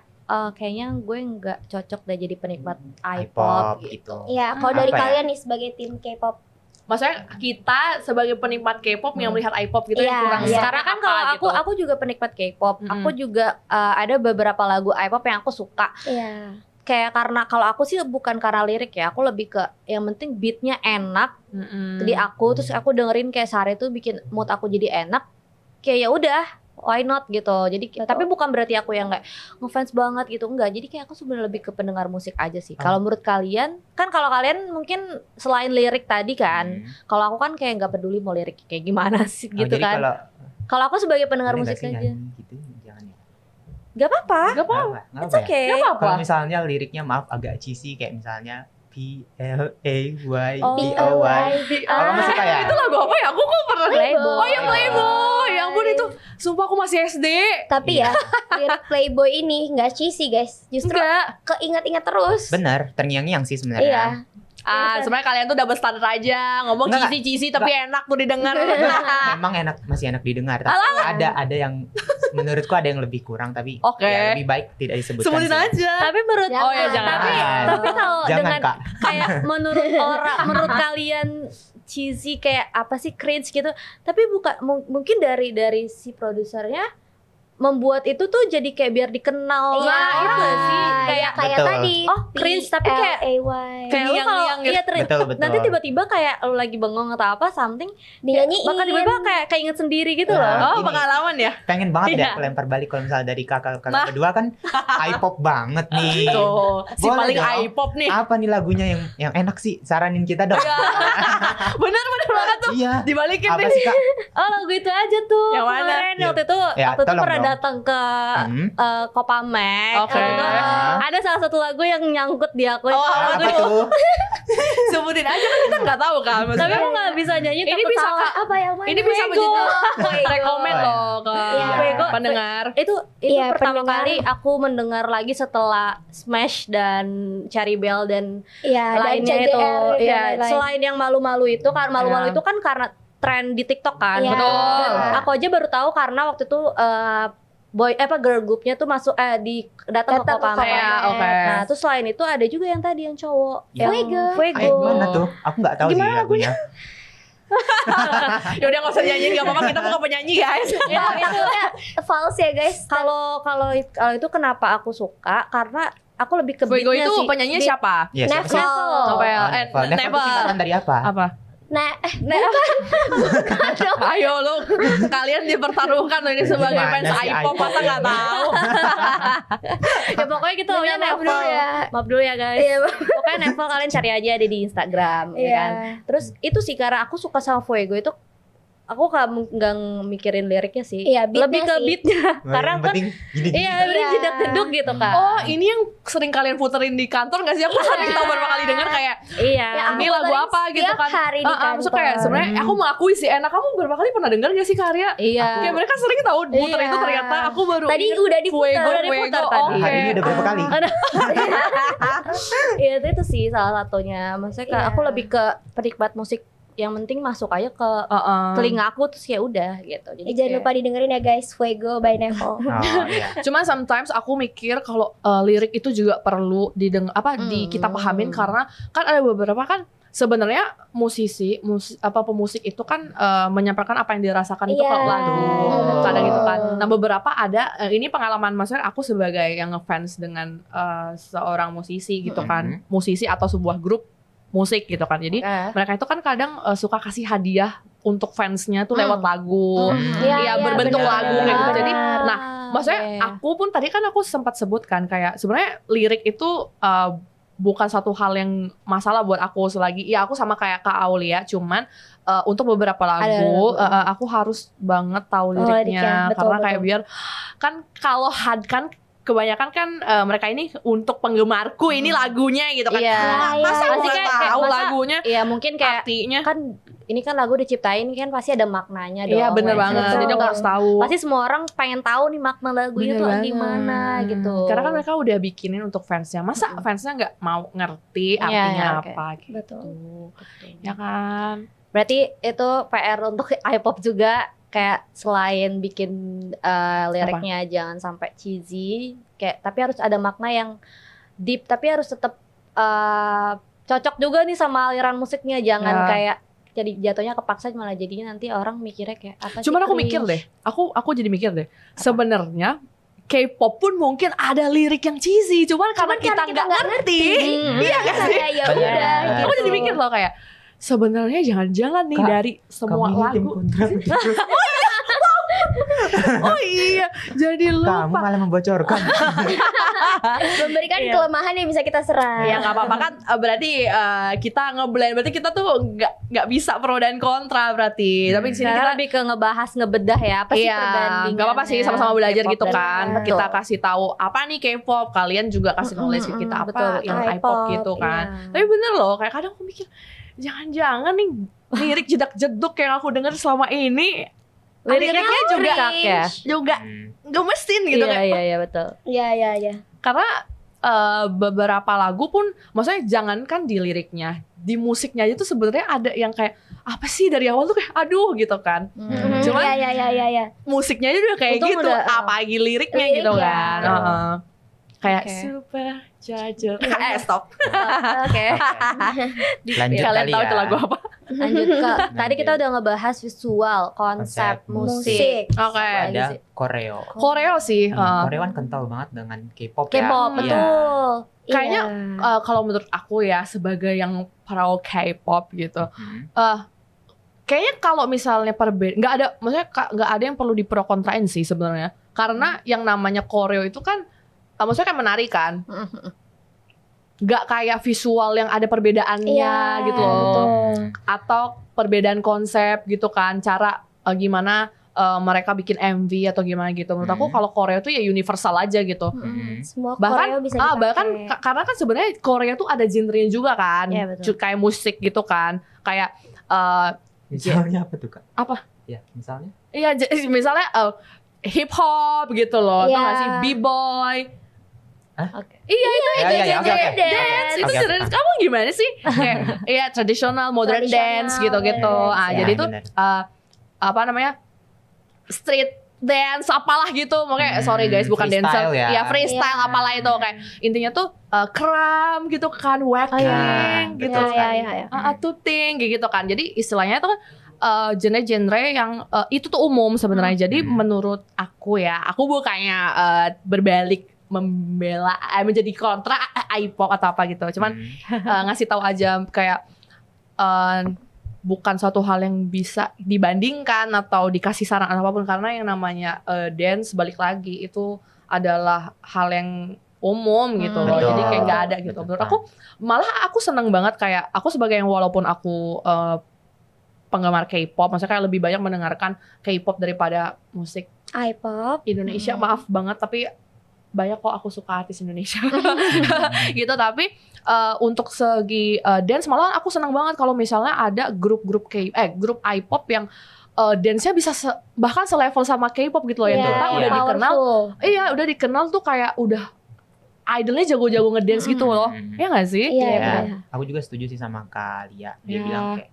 kayaknya gue nggak cocok deh jadi penikmat I-pop gitu. Iya, kalau dari Apa ya? kalian nih sebagai tim K-pop. Maksudnya kita sebagai penikmat K-pop yang melihat I-pop gitu Iya, yang kurang iya. Karena kan apa kalau gitu. aku juga penikmat K-pop, Mm-mm. aku juga ada beberapa lagu I-pop yang aku suka. Iya. Kayak karena kalau aku sih bukan karena lirik ya, aku lebih ke yang penting beatnya enak Mm-mm. di aku, terus aku dengerin kayak sehari itu bikin mood aku jadi enak. Kayak ya udah, why not gitu. Jadi tapi bukan berarti aku yang kayak ngefans banget gitu, enggak. Jadi kayak aku sebenarnya lebih ke pendengar musik aja sih. Kalau menurut kalian kan, kalau kalian mungkin selain lirik tadi kan, kalau aku kan kayak nggak peduli mau lirik kayak gimana sih gitu jadi kan. Kalau aku sebagai pendengar musik aja gitu, jangan ya. Gak apa-apa. It's okay. Gak apa-apa. Kalau misalnya liriknya maaf agak cheesy kayak misalnya PLAYBOY. Apa masih kayak? Itu lagu apa ya? Aku kok pernah Playboy. Oh ya Playboy. Ya ampun itu. Sumpah aku masih SD. Tapi ya lirik Playboy ini nggak cheesy guys, justru keinget-inget terus. Bener, terngiang-ngiang sih sebenarnya. Iya. Sebenarnya kalian tuh double standard aja, ngomong cheesy tapi enak tuh didengar. Memang enak, masih enak didengar. Tapi ada yang menurutku ada yang lebih kurang, tapi ya lebih baik tidak disebutkan. Sebutin aja. Tapi menurut jangan. Tapi kalau dengan Kak. kayak menurut kalian cheesy kayak apa sih, cringe gitu. Tapi mungkin dari si produsernya membuat itu tuh jadi kayak biar dikenal itu sih, kayak tadi cringe tapi kayak lu kalau betul. nanti tiba-tiba kayak lu lagi bengong atau apa something dinyanyiin, bakal tiba-tiba kayak inget sendiri gitu loh. Pengalaman ya. Pengen banget ya lempar balik kalau misalnya dari kakak kedua kan i-pop banget nih. Tuh, si Boleh paling dong. i-pop nih. Apa nih lagunya yang enak sih? Saranin kita dong. Bener banget tuh. Iya. Dibalikin Apa nih. sih Kak? Oh lagu itu aja tuh. Yang mana? Kemarin Ya. waktu itu Tolong pernah dong. datang ke Kopamek. Oke. Waktu itu ada salah satu lagu yang nyangkut di aku. Apa tuh? Sebutin aja kan kita nggak tahu kan. Tapi aku nggak bisa nyanyi. Ini takut bisa salah. apa yang mana? Ini bisa Fuego. menjadi rekomen loh ke Fuego. pendengar. Itu Iya, pertama pendengar. kali aku mendengar lagi setelah Smash dan Cherry Bell dan dan lainnya CJR itu. dan Ya, lain-lain. selain yang malu-malu itu kan, malu-malu Iya. itu kan karena tren di TikTok kan. Iya. Betul. Aku aja baru tahu karena waktu itu girl groupnya tuh masuk datang ke Datang ke Kopamek. Ya, oke. Nah, terus selain itu ada juga yang tadi yang cowok, Ya. yang Fuego. Gimana tuh? Aku nggak tahu Gimana sih lagunya. Ya udah nggak usah nyanyi, nggak apa-apa, kita bukan penyanyi guys. Itu false ya guys. Kalau itu kenapa aku suka? Karena aku lebih ke Fuego beatnya itu sih. penyanyinya siapa? Iya, siapa sih? Nevel. Novel. Nevel. Nevel tuh singkatan dari apa? Apa? Ayo lu, kalian dipertaruhkan loh ini sebagai Gimana fans sih i-pop, masa nggak tahu? Ya pokoknya kita Namanya Nevel. Nevel ya. Maaf dulu ya guys. Iya. Pokoknya Nevel kalian cari aja ada di Instagram ya Iya. kan. Terus itu sih karena aku suka sama Fuego itu, aku nggak mikirin liriknya sih. Iya, beatnya lebih ke sih. beatnya. Karena yang kan penting gini. iya, beri Iya. jedak-jeduk gitu kan. Oh, ini yang sering kalian puterin di kantor nggak sih? Aku sering tahu beberapa kali denger kayak Iya. Ya, ini lagu apa gitu tiap kan. hari di kantor. Maksudnya kayak sebenarnya aku mengakui sih enak. Kamu beberapa kali pernah denger gak sih karya? Iya. Kayak mereka sering tahu puter Iya. itu, ternyata aku baru Tadi ingat. udah diputer. Fuego, Udah diputer Fuego, tadi. oke. Hari ini udah berapa kali? Iya itu sih salah satunya. Maksudnya kayak Iya. aku lebih ke penikmat musik, yang penting masuk aja ke telinga aku terus ya udah gitu. Jadi Jangan lupa didengerin ya guys, Fuego by Nevel. Oh iya. Cuma sometimes aku mikir kalau lirik itu juga perlu kita pahamin, karena kan ada beberapa kan sebenarnya pemusik itu kan menyampaikan apa yang dirasakan itu Iya. ke lagu Betul. kadang gitu kan. Nah beberapa ada ini pengalaman maksudnya aku sebagai yang ngefans dengan seorang musisi gitu kan, musisi atau sebuah grup musik gitu kan. Jadi mereka itu kan kadang suka kasih hadiah untuk fansnya tuh lewat lagu. Iya, berbentuk benar, lagu kayak gitu. Jadi nah, maksudnya aku pun tadi kan aku sempat sebutkan kayak sebenarnya lirik itu bukan satu hal yang masalah buat aku selagi ya aku sama kayak Kak Aulia, cuman untuk beberapa lagu aku harus banget tahu liriknya, betul, karena betul. kayak biar kan kalau kan kebanyakan kan mereka ini untuk penggemarku ini lagunya gitu kan. Iya. Masa aku Pasti nggak kayak tahu masa- lagunya, Iya mungkin kayak artinya. kan ini kan lagu diciptain kan pasti ada maknanya dong. Iya bener Wes. banget. Betul. Jadi aku harus tahu. Pasti semua orang pengen tahu nih makna lagunya Bener tuh banget. gimana gitu. Karena kan mereka udah bikinin untuk fansnya. Masa fansnya nggak mau ngerti artinya Iya, oke. apa gitu. Betul. Ya kan. Berarti itu PR untuk i-pop juga, kayak selain bikin liriknya jangan sampai cheesy, kayak tapi harus ada makna yang deep, tapi harus tetap cocok juga nih sama aliran musiknya, jangan kayak jadi jatuhnya kepaksa, malah jadinya nanti orang mikirnya kayak apa sih. Cuman aku cringe. mikir deh. Aku jadi mikir deh. Sebenarnya K-pop pun mungkin ada lirik yang cheesy, cuman karena kita nggak ngerti. Iya nggak sih? Ya udah. Aku jadi mikir loh kayak sebenarnya jangan-jangan nih Kak, dari semua Kamu ini tim lagu. kontra begitu. Oh iya, jadi lupa. Kamu malah membocorkan. Memberikan kelemahan yang bisa kita serang. Ya nggak apa-apa kan, berarti kita ngeblend, berarti kita tuh nggak bisa pro dan kontra berarti. Tapi di sini kita lebih ke ngebahas ngebedah ya, apa sih perbandingan. Nggak apa-apa sih, sama-sama belajar K-pop gitu dan kan. betul. Kita kasih tahu apa nih K-pop, kalian juga kasih knowledge ke kita apa betul. yang I-pop gitu kan. Iya. Tapi bener loh, kayak kadang aku mikir jangan-jangan nih lirik jedak-jeduk yang aku dengar selama ini liriknya juga gemesin gitu Iya, kayak. iya betul. Iya. Karena beberapa lagu pun, maksudnya jangankan di liriknya, di musiknya aja tuh sebenarnya ada yang kayak apa sih dari awal tuh kayak aduh gitu kan. Cuman Iya. musiknya aja udah kayak Untung gitu, udah, apa lagi liriknya gitu kan. Kayak Oke. super judge. Stop. Oke. Lanjut Kalian kali tahu ya. itu lagu apa? Lanjut ke tadi kita udah ngebahas visual, konsep, musik. Oke. Lagi Ada sih. koreo. Koreo sih. Koreo kan kental banget dengan K-pop ya. K-pop, Iya. betul. Kayaknya kalau menurut aku ya, sebagai yang pro K-pop gitu, kayaknya kalau misalnya nggak ada, maksudnya nggak ada yang perlu dipro kontrain sih sebenarnya. Karena yang namanya koreo itu kan, maksudnya kan menarik kan. Nggak kayak visual yang ada perbedaannya gitu loh. Betul. Atau perbedaan konsep gitu kan, cara gimana mereka bikin MV atau gimana gitu. Menurut aku kalau Korea tuh ya universal aja gitu. Semua Bahkan koreo bisa dipakai. bahkan karena kan sebenarnya Korea tuh ada genre-nya juga kan. Iya, betul. Kayak musik gitu kan. Kayak Misalnya apa tuh Kak? Apa? Ya, misalnya. iya misalnya hip hop gitu loh. Tau Iya. gak sih? B-boy. Oke. Iya itu Ya, ya, genre oke. dance. Itu Oke, genre kamu gimana sih? Kayak iya tradisional, modern Tradisional, dance gitu-gitu. modern Ah, Ya, jadi itu bener. apa namanya? Street dance apalah gitu. Makanya sorry guys, bukan freestyle dancer. ya. Ya freestyle Iya. apalah itu kayak intinya tuh kram gitu kan, whacking gitu. betul sekali. Iya. Tooting gitu kan. Jadi istilahnya itu kan genre-genre yang itu tuh umum sebenarnya. Jadi menurut aku ya, aku bukannya berbalik membela menjadi kontra I-pop atau apa gitu. Cuman ngasih tahu aja kayak bukan suatu hal yang bisa dibandingkan atau dikasih saran atau apapun, karena yang namanya dance balik lagi itu adalah hal yang umum gitu loh. Betul. Jadi kayak nggak ada gitu. Betul. Menurut aku malah aku seneng banget, kayak aku sebagai yang walaupun aku penggemar K-pop, maksudnya kayak lebih banyak mendengarkan K-pop daripada musik I-pop. Indonesia. Maaf banget tapi banyak kok aku suka artis Indonesia gitu. Tapi untuk segi dance malah aku senang banget kalau misalnya ada grup grup I-pop yang dance-nya bisa bahkan selevel sama K-pop gitu loh, yang kita udah dikenal. Iya, udah dikenal tuh kayak udah idolnya jago-jago ngedance gitu loh. Ya nggak sih? Iya, Ya, iya. aku juga setuju sih sama Kak Lia. Dia Ya. bilang kayak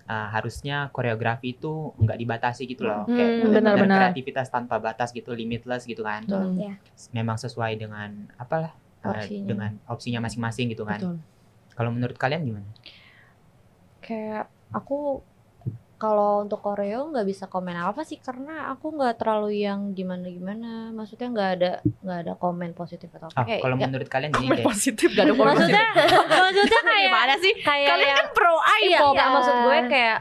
harusnya koreografi itu nggak dibatasi gitu loh. Kayak benar-benar. benar-benar kreativitas tanpa batas gitu, limitless gitu kan. Iya. Memang sesuai dengan apalah Opsinya. dengan opsinya masing-masing gitu kan. Betul. Kalau menurut kalian gimana? Kayak aku kalau untuk koreo nggak bisa komen apa sih, karena aku nggak terlalu yang gimana-gimana. Maksudnya nggak ada komen positif atau apa. Kayak Kalau nggak- menurut kalian gini Komen deh. positif gak ada komen maksudnya positif. kayak Gimana sih? kayak Kalian yang kan pro iya, I-pop. nggak, maksud gue kayak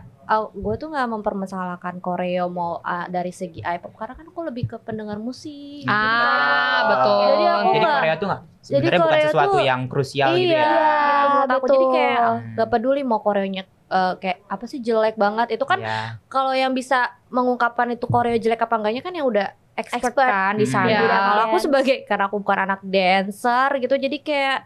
gue tuh nggak mempermasalahkan koreo mau dari segi I-pop, karena kan aku lebih ke pendengar musik. Betul. Jadi aku Jadi nggak- Korea tuh sebenarnya bukan Korea sesuatu tuh- yang krusial gitu Iya, ya. menurut aku. Jadi kayak betul. nggak peduli mau koreonya kayak apa sih jelek banget. Itu kan Ya. kalau yang bisa mengungkapkan itu koreo jelek apa enggaknya kan yang udah expert kan di sana. Iya. Kalau aku sebagai, karena aku bukan anak dancer gitu, jadi kayak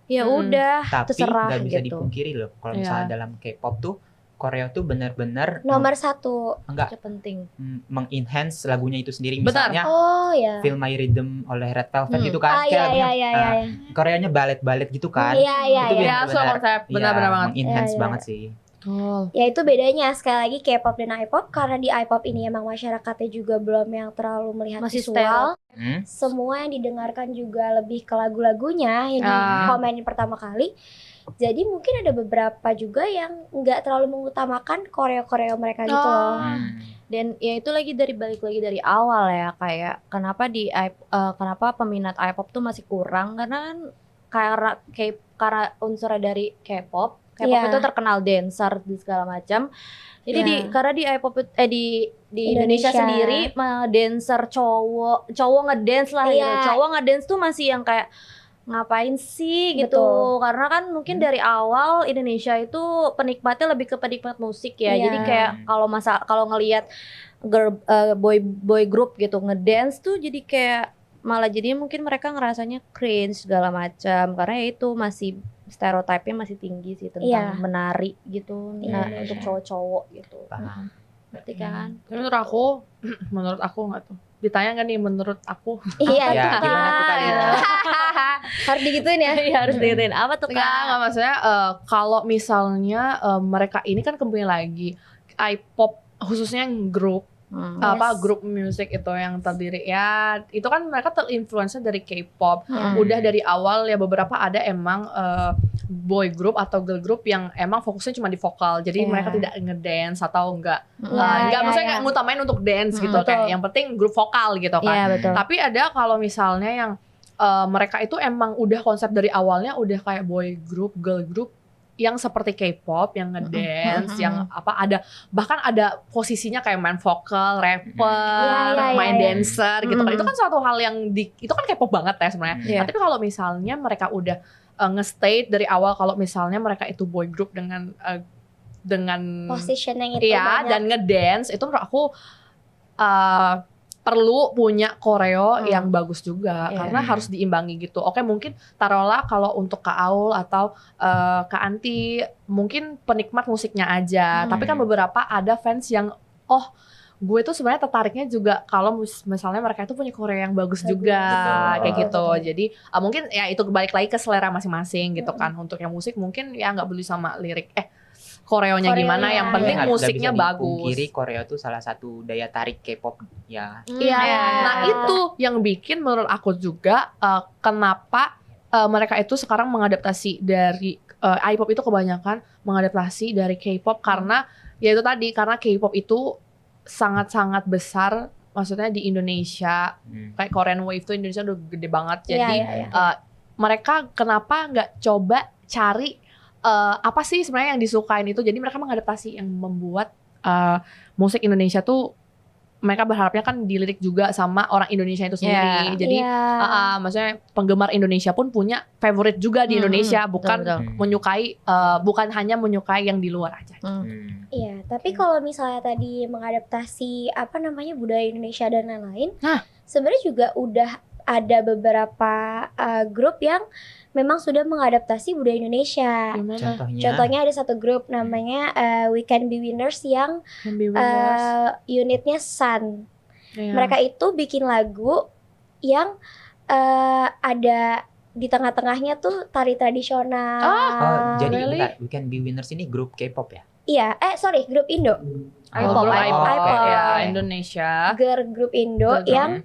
ya udah Tapi terserah nggak bisa gitu. dipungkiri loh. Kalau Iya. misalnya dalam K-pop tuh Korea tuh benar-benar Nomor 1. enggak Itu penting. mengenhance lagunya itu sendiri. Benar. Misalnya Oh ya. Feel My Rhythm oleh Red Velvet gitu Ah kan. Kayak iya lagunya, iya iya. Koreanya balet-balet gitu kan. Iya iya Itu iya. Ya, soal benar-benar konsep. Benar-benar banget. mengenhance Iya, iya. banget sih. Ya itu bedanya sekali lagi K-pop dan I-pop, karena di I-pop ini emang masyarakatnya juga belum yang terlalu melihat Masih visual. Hmm? Semua yang didengarkan juga lebih ke lagu-lagunya yang dikomenin pertama kali. Jadi mungkin ada beberapa juga yang nggak terlalu mengutamakan koreo-koreo mereka gitu loh. Dan ya itu balik lagi dari awal ya, kayak kenapa peminat I-pop tuh masih kurang, karena kan karena unsurnya dari K-pop Iya. itu terkenal dancer di segala macam. Jadi Iya. karena di I-pop di di Indonesia sendiri dancer cowok ngedance lah gitu. Cowok ngedance tuh masih yang kayak ngapain sih gitu. Karena kan mungkin dari awal Indonesia itu penikmatnya lebih ke penikmat musik ya. Jadi kayak kalau ngelihat boy group gitu ngedance tuh jadi kayak malah jadinya mungkin mereka ngerasanya cringe segala macam karena ya itu masih stereotipnya masih tinggi sih tentang menari gitu untuk cowok-cowok gitu. Berarti kan. Tapi menurut aku nggak tuh. Ditanya kan nih menurut aku. Iya, gimana tuh kali ya? Harus digituin ya? Iya harus digituin. Apa tuh Kak? Nggak maksudnya kalau misalnya mereka ini kan kembali lagi I-pop khususnya yang grup grup musik itu yang terdiri ya itu kan mereka terinfluence dari K-pop. Udah dari awal ya beberapa ada emang boy group atau girl group yang emang fokusnya cuma di vokal. Jadi mereka tidak ngedance atau enggak maksudnya kayak ngutamain untuk dance gitu kayak yang penting grup vokal gitu kan. Tapi ada kalau misalnya yang mereka itu emang udah konsep dari awalnya udah kayak boy group, girl group yang seperti K-pop yang ngedance, yang bahkan ada posisinya kayak main vokal, rapper, main dancer gitu kan. Itu kan suatu hal yang itu kan K-pop banget ya sebenarnya. Tapi kalau misalnya mereka udah nge-state dari awal kalau misalnya mereka itu boy group dengan position yang itu dan ngedance itu menurut aku perlu punya koreo yang bagus juga karena harus diimbangi gitu. Oke, mungkin taruhlah kalau untuk Kak Aul atau Kak Anti mungkin penikmat musiknya aja, tapi kan beberapa ada fans yang gue tuh sebenarnya tertariknya juga kalau misalnya mereka itu punya koreo yang bagus juga kayak gitu. Jadi mungkin ya itu balik lagi ke selera masing-masing gitu kan. Untuk yang musik mungkin ya nggak peduli sama lirik koreonya gimana, yang penting musiknya bagus. Kiri koreo tuh salah satu daya tarik K-pop ya. Nah itu yang bikin menurut aku juga kenapa mereka itu sekarang mengadaptasi dari I-pop itu kebanyakan mengadaptasi dari K-pop karena ya itu tadi karena K-pop itu sangat-sangat besar. Maksudnya di Indonesia kayak Korean Wave tuh Indonesia udah gede banget. Jadi mereka kenapa nggak coba cari apa sih sebenarnya yang disukain itu. Jadi mereka mengadaptasi yang membuat musik Indonesia tuh mereka berharapnya kan dilirik juga sama orang Indonesia itu sendiri. Jadi maksudnya penggemar Indonesia pun punya favorite juga di Indonesia, bukan menyukai bukan hanya menyukai yang di luar aja. Iya, tapi kalau misalnya tadi mengadaptasi budaya Indonesia dan lain-lain, sebenarnya juga udah ada beberapa grup yang memang sudah mengadaptasi budaya Indonesia. Contohnya ada satu grup namanya We Can Be Winners yang unitnya Sun. Mereka itu bikin lagu yang ada di tengah-tengahnya tuh tari tradisional. Jadi bentar, We Can Be Winners ini grup K-pop ya? Iya, grup Indo. I-pop ya, Indonesia. Grup Indo yang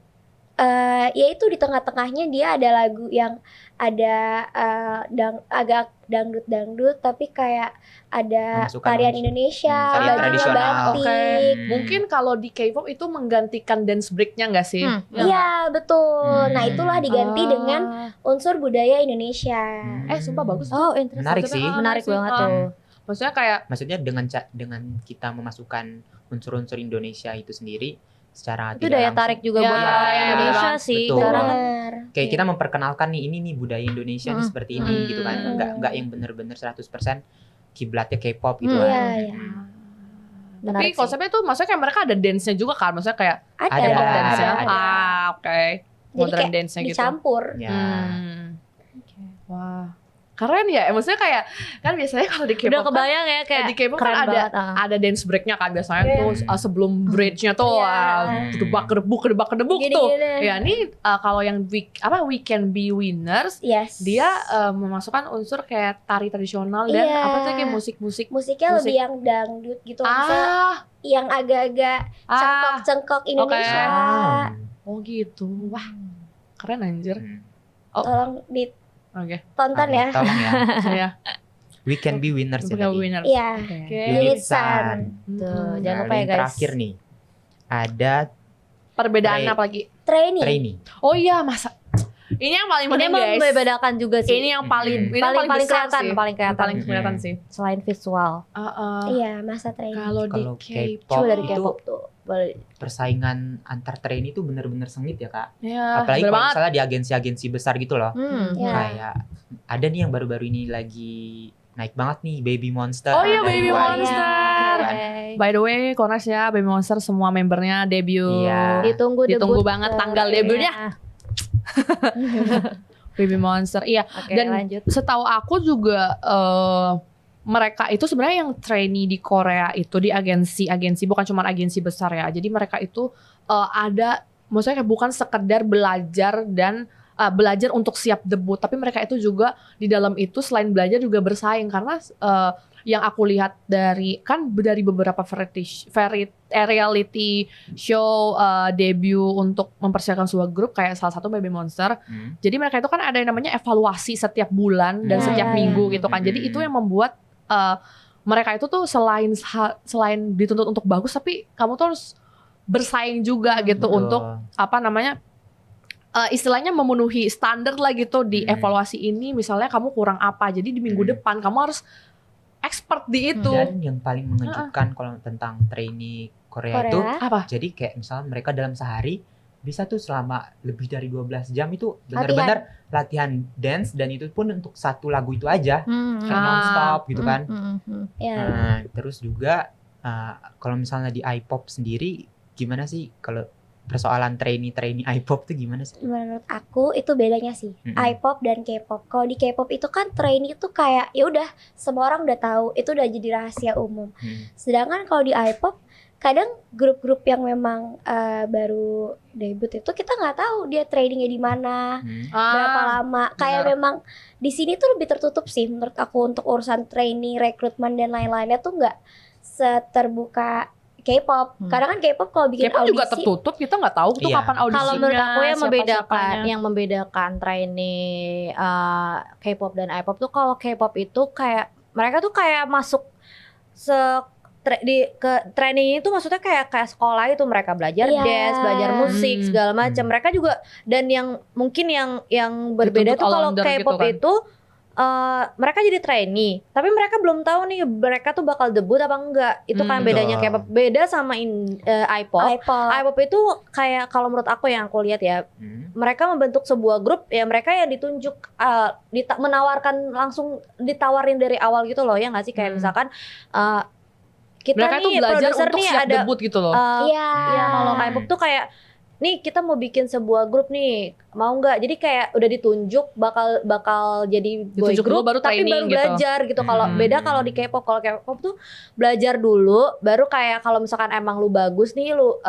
yaitu di tengah-tengahnya dia ada lagu yang ada agak dangdut tapi kayak ada tarian Indonesia, bajunya batik. Mungkin kalau di K-pop itu menggantikan dance breaknya nggak sih? Iya betul. Nah itulah diganti dengan unsur budaya Indonesia. Sumpah bagus. Menarik sih. Menarik banget tuh. Maksudnya dengan kita memasukkan unsur-unsur Indonesia itu sendiri secara itu daya tarik juga buat orang Indonesia sih. Kayak kita memperkenalkan nih ini nih budaya Indonesia nih seperti ini gitu kan. Enggak yang bener-bener 100% kiblatnya K-pop gitu kan. Tapi konsepnya tuh maksudnya kayak mereka ada dance-nya juga kan. Maksudnya kayak ada pop dance-nya. Jadi kayak dicampur. Wah. Keren ya, maksudnya kayak kan biasanya kalau di K-pop udah kebayang ya kayak di K-pop kan ada dance breaknya kan biasanya tuh sebelum bridge-nya tuh kedebak tuh. Ya ini kalau yang We Can Be Winners, dia memasukkan unsur kayak tari tradisional dan apa tuh kayak musiknya lebih yang dangdut gitu, yang agak-agak cengkok Indonesia. Oh gitu, wah keren anjir. Tolong tonton ya. Tolong ya. We Can Be Winners. Iya. Unit Sun. Tuh, jangan lupa ya guys. Terakhir nih. Ada perbedaan apa lagi? Trainee. Oh iya, masa ini yang paling penting guys. Ini membedakan juga sih. Ini yang paling paling kelihatan sih. Selain visual. Iya, masa trainee. Kalau di K-pop dari K-pop tuh persaingan antar trainee itu bener-bener sengit ya Kak. Ya, Apalagi kalau misalnya di agensi-agensi besar gitu loh. Ya. Kayak ada nih yang baru-baru ini lagi naik banget nih, Baby Monster. Oh iya, dari Baby Wise. Monster. By the way, Corners ya, Baby Monster semua membernya debut. Iya. Ditunggu banget tanggal debutnya. Baby Monster. Iya. Oke, Dan lanjut. setahu aku juga mereka itu sebenarnya yang trainee di Korea itu di agensi bukan cuma agensi besar ya. Jadi mereka itu ada, maksudnya kayak bukan sekedar belajar dan belajar untuk siap debut, tapi mereka itu juga di dalam itu selain belajar juga bersaing karena yang aku lihat dari beberapa reality show debut untuk mempersiapkan sebuah grup kayak salah satu Baby Monster. Jadi mereka itu kan ada yang namanya evaluasi setiap bulan dan setiap minggu gitu kan. Jadi itu yang membuat mereka itu tuh selain dituntut untuk bagus, tapi kamu tuh harus bersaing juga gitu untuk istilahnya memenuhi standar lah gitu di evaluasi ini. Misalnya kamu kurang apa, jadi di minggu depan kamu harus expert di itu. Dan yang paling mengejutkan kalau tentang trainee Korea itu apa? Jadi kayak misalnya mereka dalam sehari bisa tuh selama lebih dari 12 jam itu benar-benar latihan dance, dan itu pun untuk satu lagu itu aja, kayak non-stop gitu kan. Terus juga kalau misalnya di I-pop sendiri gimana sih kalau persoalan trainee I-pop tuh gimana sih? Menurut aku itu bedanya sih, I-pop dan K-pop. Kalau di K-pop itu kan trainee itu kayak ya udah semua orang udah tahu, itu udah jadi rahasia umum. Sedangkan kalau di I-pop kadang grup-grup yang memang baru debut itu kita nggak tahu dia trainingnya di mana, berapa lama. Kayak memang di sini tuh lebih tertutup sih menurut aku untuk urusan trainee, rekrutmen dan lain-lainnya tuh nggak seterbuka K-pop. Karena kan K-pop kalau bikin K-pop audisi juga tertutup, kita nggak tahu tuh kapan audisinya. Kalau menurut aku siapa-siapanya. yang membedakan trainee K-pop dan I-pop tuh, kalau K-pop itu kayak mereka tuh kayak masuk ke training itu, maksudnya kayak sekolah itu, mereka belajar dance, belajar musik segala macam. Mereka juga, dan yang mungkin yang berbeda tuh kalau K-pop gitu kan. Itu mereka jadi trainee, tapi mereka belum tahu nih mereka tuh bakal debut apa enggak. Itu kan bedanya K-pop. Beda sama I-pop. I-pop itu kayak kalau menurut aku yang aku lihat ya, mereka membentuk sebuah grup ya, mereka yang ditunjuk menawarkan langsung, ditawarin dari awal gitu loh ya nggak sih, kayak misalkan kita mereka nih produser nih ada debut gitu loh. Iya, kalau K-pop tuh kayak nih kita mau bikin sebuah grup nih, mau nggak? Jadi kayak udah ditunjuk bakal jadi boy group, baru tapi baru gitu. belajar gitu. Kalau beda kalau di K-pop, kalau K-pop tuh belajar dulu, baru kayak kalau misalkan emang lu bagus nih, lu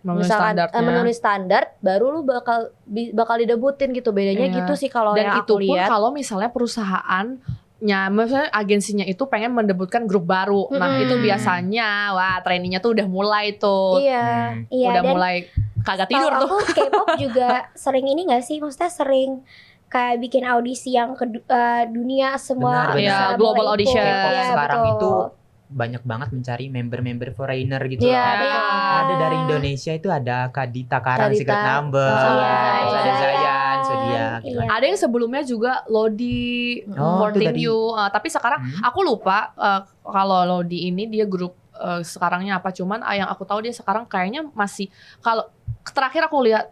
misalkan menulis standar, baru lu bakal didebutin gitu. Bedanya gitu sih kalau yang aku lihat. Dan itu pun kalau misalnya perusahaannya, maksudnya agensinya itu pengen mendebutkan grup baru. Nah itu biasanya, trainingnya tuh udah mulai tuh. Udah mulai kagak tidur tuh. Aku K-pop juga sering ini gak sih? Maksudnya sering kayak bikin audisi yang ke dunia semua. Benar. Global audition. K-pop sekarang itu banyak banget mencari member-member foreigner gitu. Ada dari Indonesia itu ada Kadita Karang, Secret Number, ada Zayan, Zodiac. Ada yang sebelumnya juga Lodi, 14U. Tapi sekarang aku lupa kalau Lodi ini dia grup sekarangnya apa. Cuman yang aku tahu dia sekarang kayaknya masih, kalau terakhir aku lihat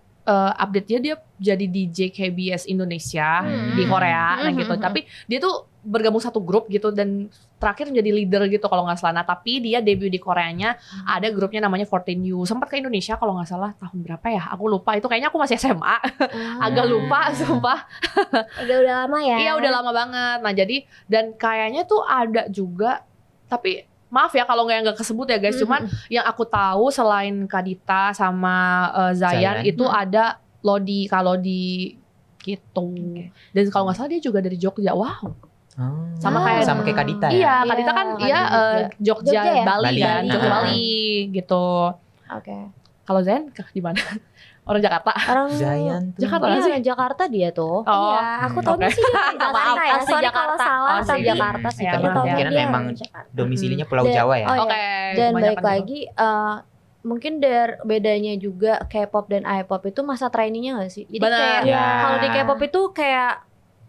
update dia jadi DJ KBS Indonesia di Korea, gitu. Tapi dia tuh bergabung satu grup gitu, dan terakhir menjadi leader gitu kalau nggak salah. Nah, tapi dia debut di Koreanya ada grupnya namanya 14U. Sempat ke Indonesia kalau nggak salah tahun berapa ya? Aku lupa. Itu kayaknya aku masih SMA. Agak lupa, sumpah. Udah lama ya? Iya, udah lama banget. Nah, jadi dan kayaknya tuh ada juga, tapi maaf ya kalau nggak kesebut ya guys. Cuman yang aku tahu selain Kadita sama Zayan itu ada Lodi, kalau di gitu. Dan kalau nggak salah dia juga dari Jogja. Wow. Sama kayak Kadita ya. Iya, Kadita kan dia Jogja ya? Bali kan, Jogja Bali gitu. Oke. Kalau Zayan di mana? Orang Jakarta. Zayan tuh. Jakarta Iya, sih. Jakarta dia tuh. Iya, aku tahu sih dia di Jakarta ya. Sorry kalau salah. Asli Jakarta sih. Tapi kemungkinan memang domisilinya Pulau Jawa ya. Oke. Dan balik lagi, mungkin bedanya juga K-pop dan I-pop itu masa trainingnya nggak sih? Jadi kayak kalau di K-pop itu kayak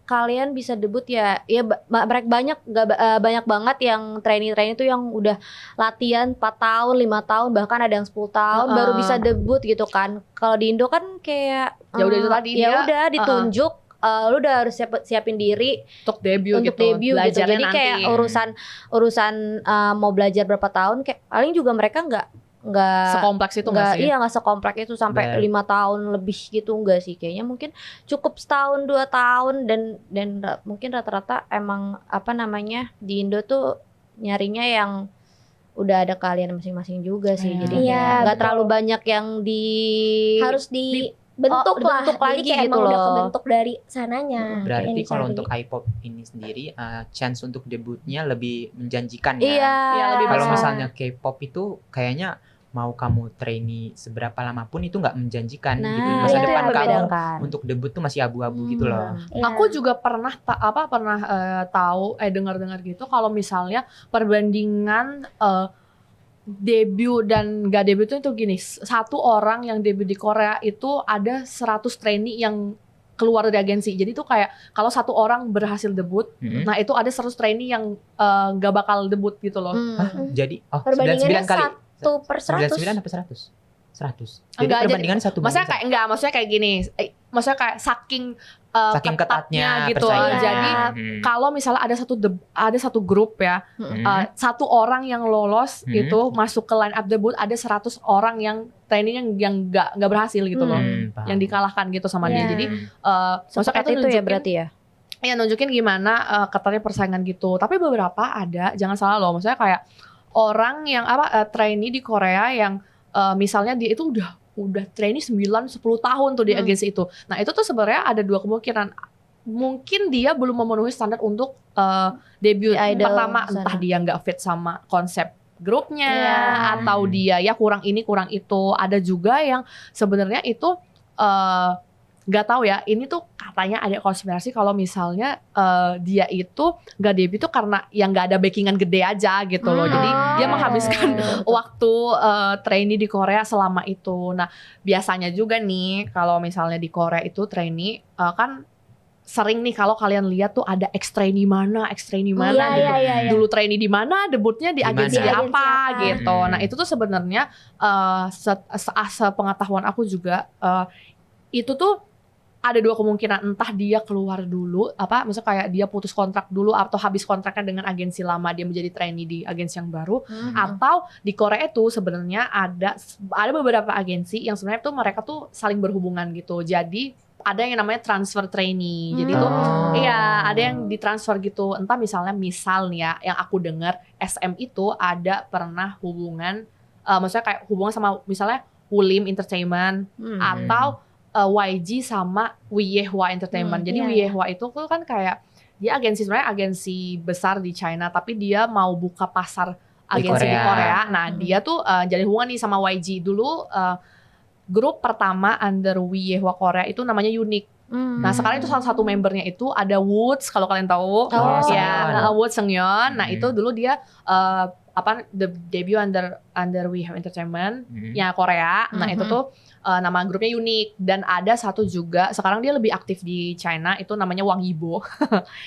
kalian bisa debut ya mereka banyak banget yang trainee tuh yang udah latihan 4 tahun, 5 tahun, bahkan ada yang 10 tahun baru bisa debut gitu kan. Kalau di Indo kan kayak ya udah itu tadi ya udah ditunjuk lu udah harus siapin diri untuk debut gitu. Jadi nanti. kayak urusan mau belajar berapa tahun kayak paling juga mereka nggak sekompleks itu nggak sih? Iya, nggak sekompleks itu sampai 5 tahun lebih gitu, enggak sih, kayaknya mungkin cukup setahun 2 tahun dan mungkin rata-rata emang apa namanya di Indo tuh nyarinya yang udah ada keahlian masing-masing juga sih. Jadi nggak terlalu banyak yang harus dibentuk lah. Lagi jadi kayak gitu emang loh. udah kebentuk dari sananya. Berarti kalau untuk iPop ini sendiri chance untuk debutnya lebih menjanjikan kan? Iya, lebih Kalau besar. misalnya K-pop itu kayaknya mau kamu trainee seberapa lama pun itu nggak menjanjikan gitu. Masa itu depan yang kamu membedakan. untuk debut tuh masih abu-abu gitu loh. Aku juga pernah tahu dengar-dengar gitu kalau misalnya perbandingan debut dan gak debut itu gini, satu orang yang debut di Korea itu ada 100 trainee yang keluar dari agensi. Jadi itu kayak kalau satu orang berhasil debut, nah itu ada 100 trainee yang gak bakal debut gitu loh. Jadi Perbandingannya 99 kali. 1/100. 99 apa 100? 100. Jadi Enggak, perbandingan satu Maksudnya kayak gini. Maksudnya kayak saking ketatnya gitu. persaingan. Jadi kalau misalnya ada satu grup ya, satu orang yang lolos itu masuk ke line up debut, ada 100 orang yang training yang nggak berhasil gitu loh, yang dikalahkan gitu sama dia. Jadi maksudnya itu ya berarti ya. Ya nunjukin gimana ketatnya persaingan gitu. Tapi beberapa ada, jangan salah loh, maksudnya kayak orang yang trainee di Korea yang misalnya dia itu udah trainee 9-10 tahun tuh di agensi itu. Nah itu tuh sebenarnya ada 2 kemungkinan. Mungkin dia belum memenuhi standar untuk debut pertama, entah dia nggak fit sama konsep grupnya, atau dia ya kurang ini kurang itu. Ada juga yang sebenarnya itu nggak tahu ya, ini tuh katanya ada konspirasi kalau misalnya dia itu nggak debut tuh karena yang nggak ada backingan gede aja gitu loh. Jadi dia menghabiskan waktu trainee di Korea selama itu. Nah biasanya juga nih kalau misalnya di Korea itu trainee kan sering nih kalau kalian lihat tuh ada ex-trainee mana gitu. Dulu trainee di mana, debutnya di agensi apa gitu. Nah itu tuh sebenarnya sepengetahuan aku juga itu tuh ada 2 kemungkinan, entah dia keluar dulu maksudnya kayak dia putus kontrak dulu atau habis kontraknya dengan agensi lama dia menjadi trainee di agensi yang baru, atau di Korea itu sebenarnya ada beberapa agensi yang sebenarnya tuh mereka tuh saling berhubungan gitu. Jadi ada yang namanya transfer trainee. Jadi tuh ada yang ditransfer gitu. Entah misalnya nih ya yang aku dengar SM itu ada pernah hubungan maksudnya kayak hubungan sama misalnya Wulim Entertainment atau YG sama Wiyehwa Entertainment. Jadi Wiyehwa itu tuh kan kayak dia sebenarnya agensi besar di China, tapi dia mau buka pasar agensi di Korea. Nah dia tuh jadi hubungan nih sama YG dulu. Grup pertama under Wiyehwa Korea itu namanya Unique. Nah sekarang itu salah satu membernya itu ada Woods, kalau kalian tahu Woods Seungyeon. Nah itu dulu dia debut under Wiyehwa Entertainment ya Korea. Nah itu tuh nama grupnya Unique. Dan ada satu juga sekarang dia lebih aktif di China, itu namanya Wang Yibo.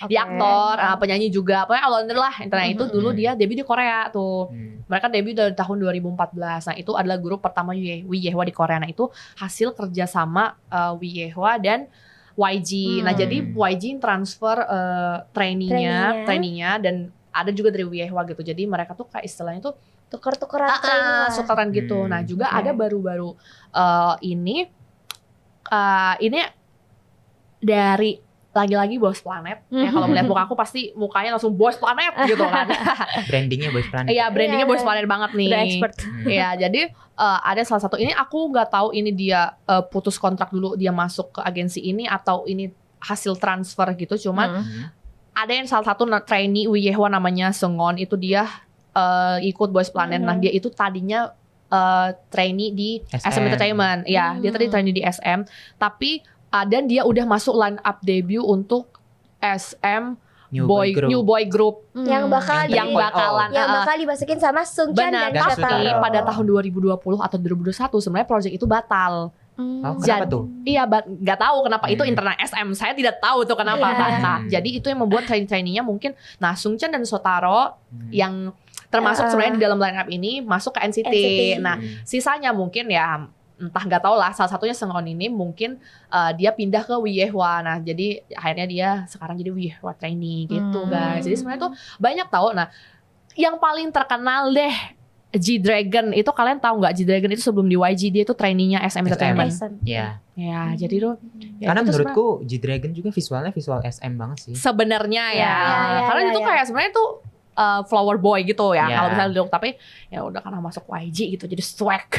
Dia aktor, penyanyi juga, pokoknya all-rounder lah. Nah itu dulu dia debut di Korea tuh. Mereka debut dari tahun 2014. Nah itu adalah grup pertama Wiyehwa di Korea. Nah itu hasil kerjasama Wiyehwa dan YG. Nah jadi YG transfer trainee-nya dan ada juga dari Wiyehwa gitu. Jadi mereka tuh kayak istilahnya tuh tukeran gitu. Nah juga ada baru-baru ini dari lagi-lagi Boys Planet. Ya kalau melihat muka aku pasti mukanya langsung Boys Planet gitu kan. Brandingnya Boys Planet. Iya, brandingnya Boys Planet banget nih. Udah expert. Iya, jadi ada salah satu ini aku nggak tahu ini dia putus kontrak dulu dia masuk ke agensi ini atau ini hasil transfer gitu. Cuman ada yang salah satu trainee Wiyehwa namanya Seungyeon itu dia ikut Boys Planet. Nah dia itu tadinya trainee di SM Entertainment. Ya, dia tadi trainee di SM, tapi dan dia udah masuk line up debut untuk SM New Boy Group yang bakal dimasukin sama Sungchan dan tapi pada tahun 2020 atau 2021 sebenarnya project itu batal. Oh, kenapa tuh? Iya, nggak tahu kenapa itu internal SM. Saya tidak tahu tuh kenapa. Nah, jadi itu yang membuat trainee-traineenya mungkin Sungchan dan Shotaro yang termasuk sebenarnya di dalam lineup ini masuk ke NCT. Nah, sisanya mungkin ya entah nggak tahu lah. Salah satunya Seunghoon ini mungkin dia pindah ke Wiyehwa. Nah, jadi akhirnya dia sekarang jadi Wiyehwa trainee gitu, guys. Jadi sebenarnya tuh banyak tahu. Nah, yang paling terkenal deh G-Dragon itu, kalian tahu nggak G-Dragon itu sebelum di YG dia itu trainee-nya SM Entertainment. Ya. Ya, jadi tuh karena menurutku G-Dragon juga visualnya visual SM banget sih. Sebenarnya karena itu kayak sebenarnya tuh flower boy gitu ya kalau misalnya dulu, tapi ya udah karena masuk YG gitu jadi swag.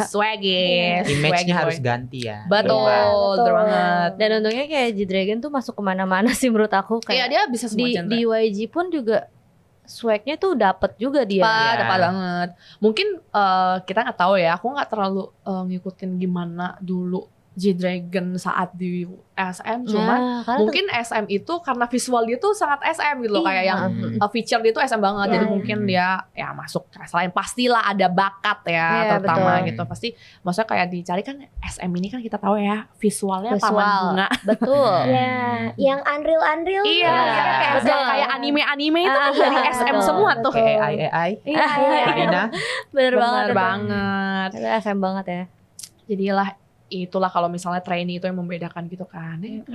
Swaggy. Image-nya harus ganti ya. Betul banget. Dan untungnya kayak G-Dragon tuh masuk kemana-mana sih menurut aku, kayak dia bisa semua genre. Di YG pun juga swagnya tuh dapat juga dia. Dapat banget. Mungkin kita nggak tahu ya. Aku nggak terlalu ngikutin gimana dulu G-Dragon saat di SM. Cuma mungkin SM itu karena visual dia tuh sangat SM gitu loh. Kayak yang feature dia tuh SM banget. Jadi mungkin dia ya masuk. Selain pastilah ada bakat ya, terutama gitu. Pasti maksudnya kayak dicari kan SM ini kan kita tahu ya visualnya taman bunga. Betul. Yang Unreal. Iya. Kayak anime-anime itu kan dari SM semua tuh. Kayak AI. Iya. Bener banget. Itu SM banget ya. Jadilah itulah kalau misalnya trainee itu yang membedakan gitu kan. Ini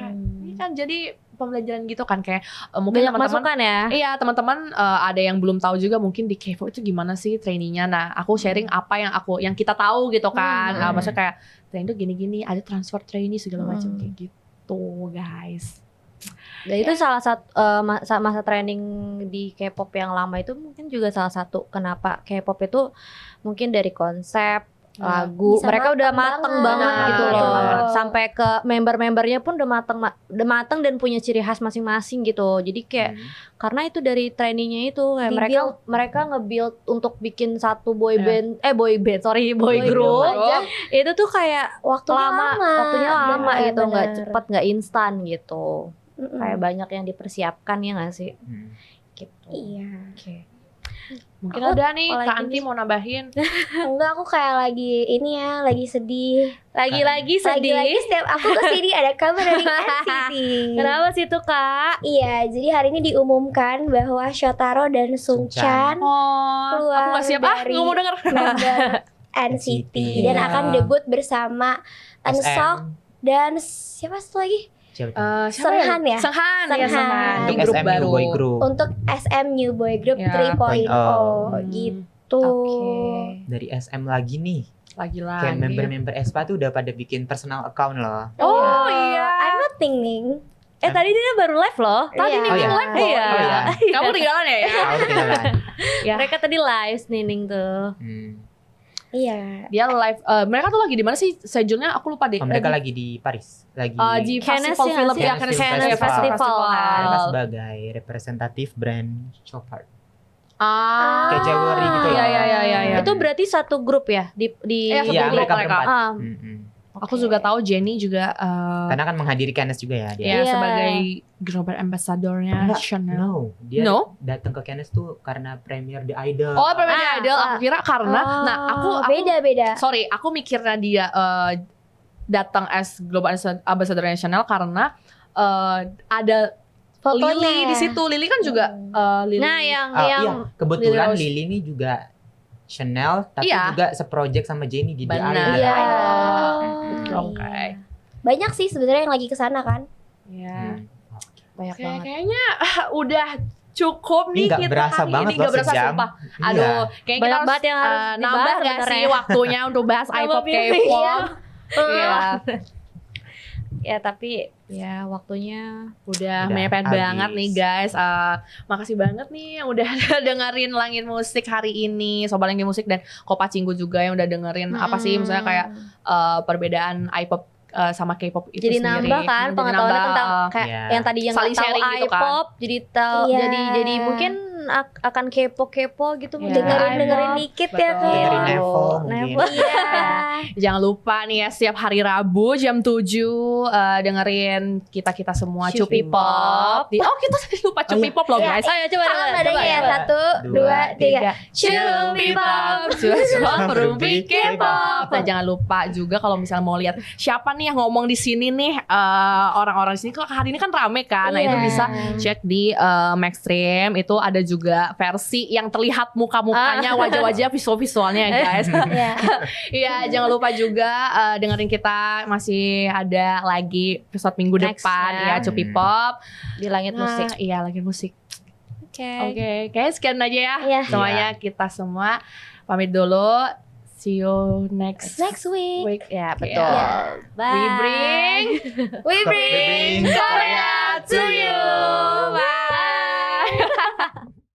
kan jadi pembelajaran gitu kan, kayak mungkin teman-teman iya teman-teman ada yang belum tahu juga mungkin di K-pop itu gimana sih trainee-nya. Nah, aku sharing apa yang kita tahu gitu kan. Nah, maksudnya kayak trainee itu gini-gini, ada transfer trainee segala macam kayak gitu, guys. Dan itu salah satu masa training di K-pop yang lama itu mungkin juga salah satu kenapa K-pop itu mungkin dari konsep lagu mereka udah mateng banget gitu loh, sampai ke member-membernya pun udah mateng dan punya ciri khas masing-masing gitu. Jadi kayak karena itu dari trainingnya itu kayak mereka nge-build untuk bikin satu boy group aja. Itu tuh kayak waktunya lama gitu, nggak cepet, nggak instan gitu. Kayak banyak yang dipersiapkan ya nggak sih? Gitu. Iya. Mungkin ada nih Kak Anti mau nambahin. Enggak, aku kayak lagi sedih. Lagi sedih. Lagi setiap aku kesini ada kabar dari NCT. Kenapa sih tuh, Kak? Iya, jadi hari ini diumumkan bahwa Shotaro dan Sungchan keluar aku gak siap dari nggak mau denger member NCT dan akan debut bersama Unsok dan siapa satu lagi? Seunghan ya? Seunghan. Untuk grup SM baru. New Boy Group. Untuk SM New Boy Group 3.0 gitu. Dari SM lagi nih. Lagi. Kayak member-member Aespa tuh udah pada bikin personal account loh. Oh iya. I'm not Ning. Tadi dia baru live loh. Tadi Ning live loh. Iya. Kamu tinggalan ya? Aku ketinggalan. Mereka tadi live Nining tuh. Iya. Dia live. Mereka tuh lagi di mana sih? Schedule-nya aku lupa deh. Mereka lagi di Paris. Lagi di festival film ya, Cannes festival. Mereka sebagai representatif brand Chopard. Kayak Jewelry gitu ya. Iya. Itu berarti satu grup ya di Iya, mereka berempat. Aku juga tahu Jennie juga karena kan menghadiri Cannes juga ya dia. Ya, sebagai global ambassador-nya Chanel. Dia datang ke Cannes tuh karena premier The Idol. Oh, premier The Idol. Aku kira karena aku beda. Sorry, aku mikirnya dia datang as global ambassador Chanel karena ada fotonya Lily di situ. Lily kan juga Lily. Nah, yang kebetulan Lily ini juga Chanel tapi juga seproject sama Jennie di The Idol. Oke. Banyak sih sebenarnya yang lagi kesana kan. Iya. Banyak banget. Kayaknya udah cukup nih kita berasa hari ini. Gak berasa sumpah. Aduh, kayaknya banyak kita banget yang harus nambah gak sih waktunya untuk bahas iPop K-pop. Iya. Ya tapi ya waktunya udah mepet banget nih guys. Makasih banget nih yang udah dengerin Langit Musik hari ini, Sobat Langit Musik dan Kopa Cinggu juga yang udah dengerin apa sih misalnya kayak perbedaan iPop sama K-pop itu jadi sendiri. Nambah kan pengetahuannya tentang kayak yang tadi yang saling tahu sharing iPop gitu kan. jadi tahu jadi mungkin akan kepo gitu, dengerin dikit ya kan. Dengerin Nevo. Iya. Jangan lupa nih ya, setiap hari Rabu jam 7 dengerin kita semua Cupi Pop. Oh, kita lupa Cupi Pop loh guys. Ayo coba nadanya ya, 1, 2, 3. Cupi Pop, suara perumpi K-pop. Nah, jangan lupa juga kalau misalnya mau lihat siapa nih yang ngomong di sini nih, orang-orang di sini kok hari ini kan rame kan. Nah, itu bisa cek di Maxstream. Itu ada juga versi yang terlihat muka-mukanya, wajah-wajah, visual-visualnya ya guys. Iya, jangan lupa juga dengerin kita, masih ada lagi episode minggu depan ya Cupi Pop di Langit Musik. Iya, Langit Musik. Oke. Kayaknya sekian aja ya. Semuanya kita semua pamit dulu. See you next week. Ya, betul. Bye. We bring Korea to you. Bye.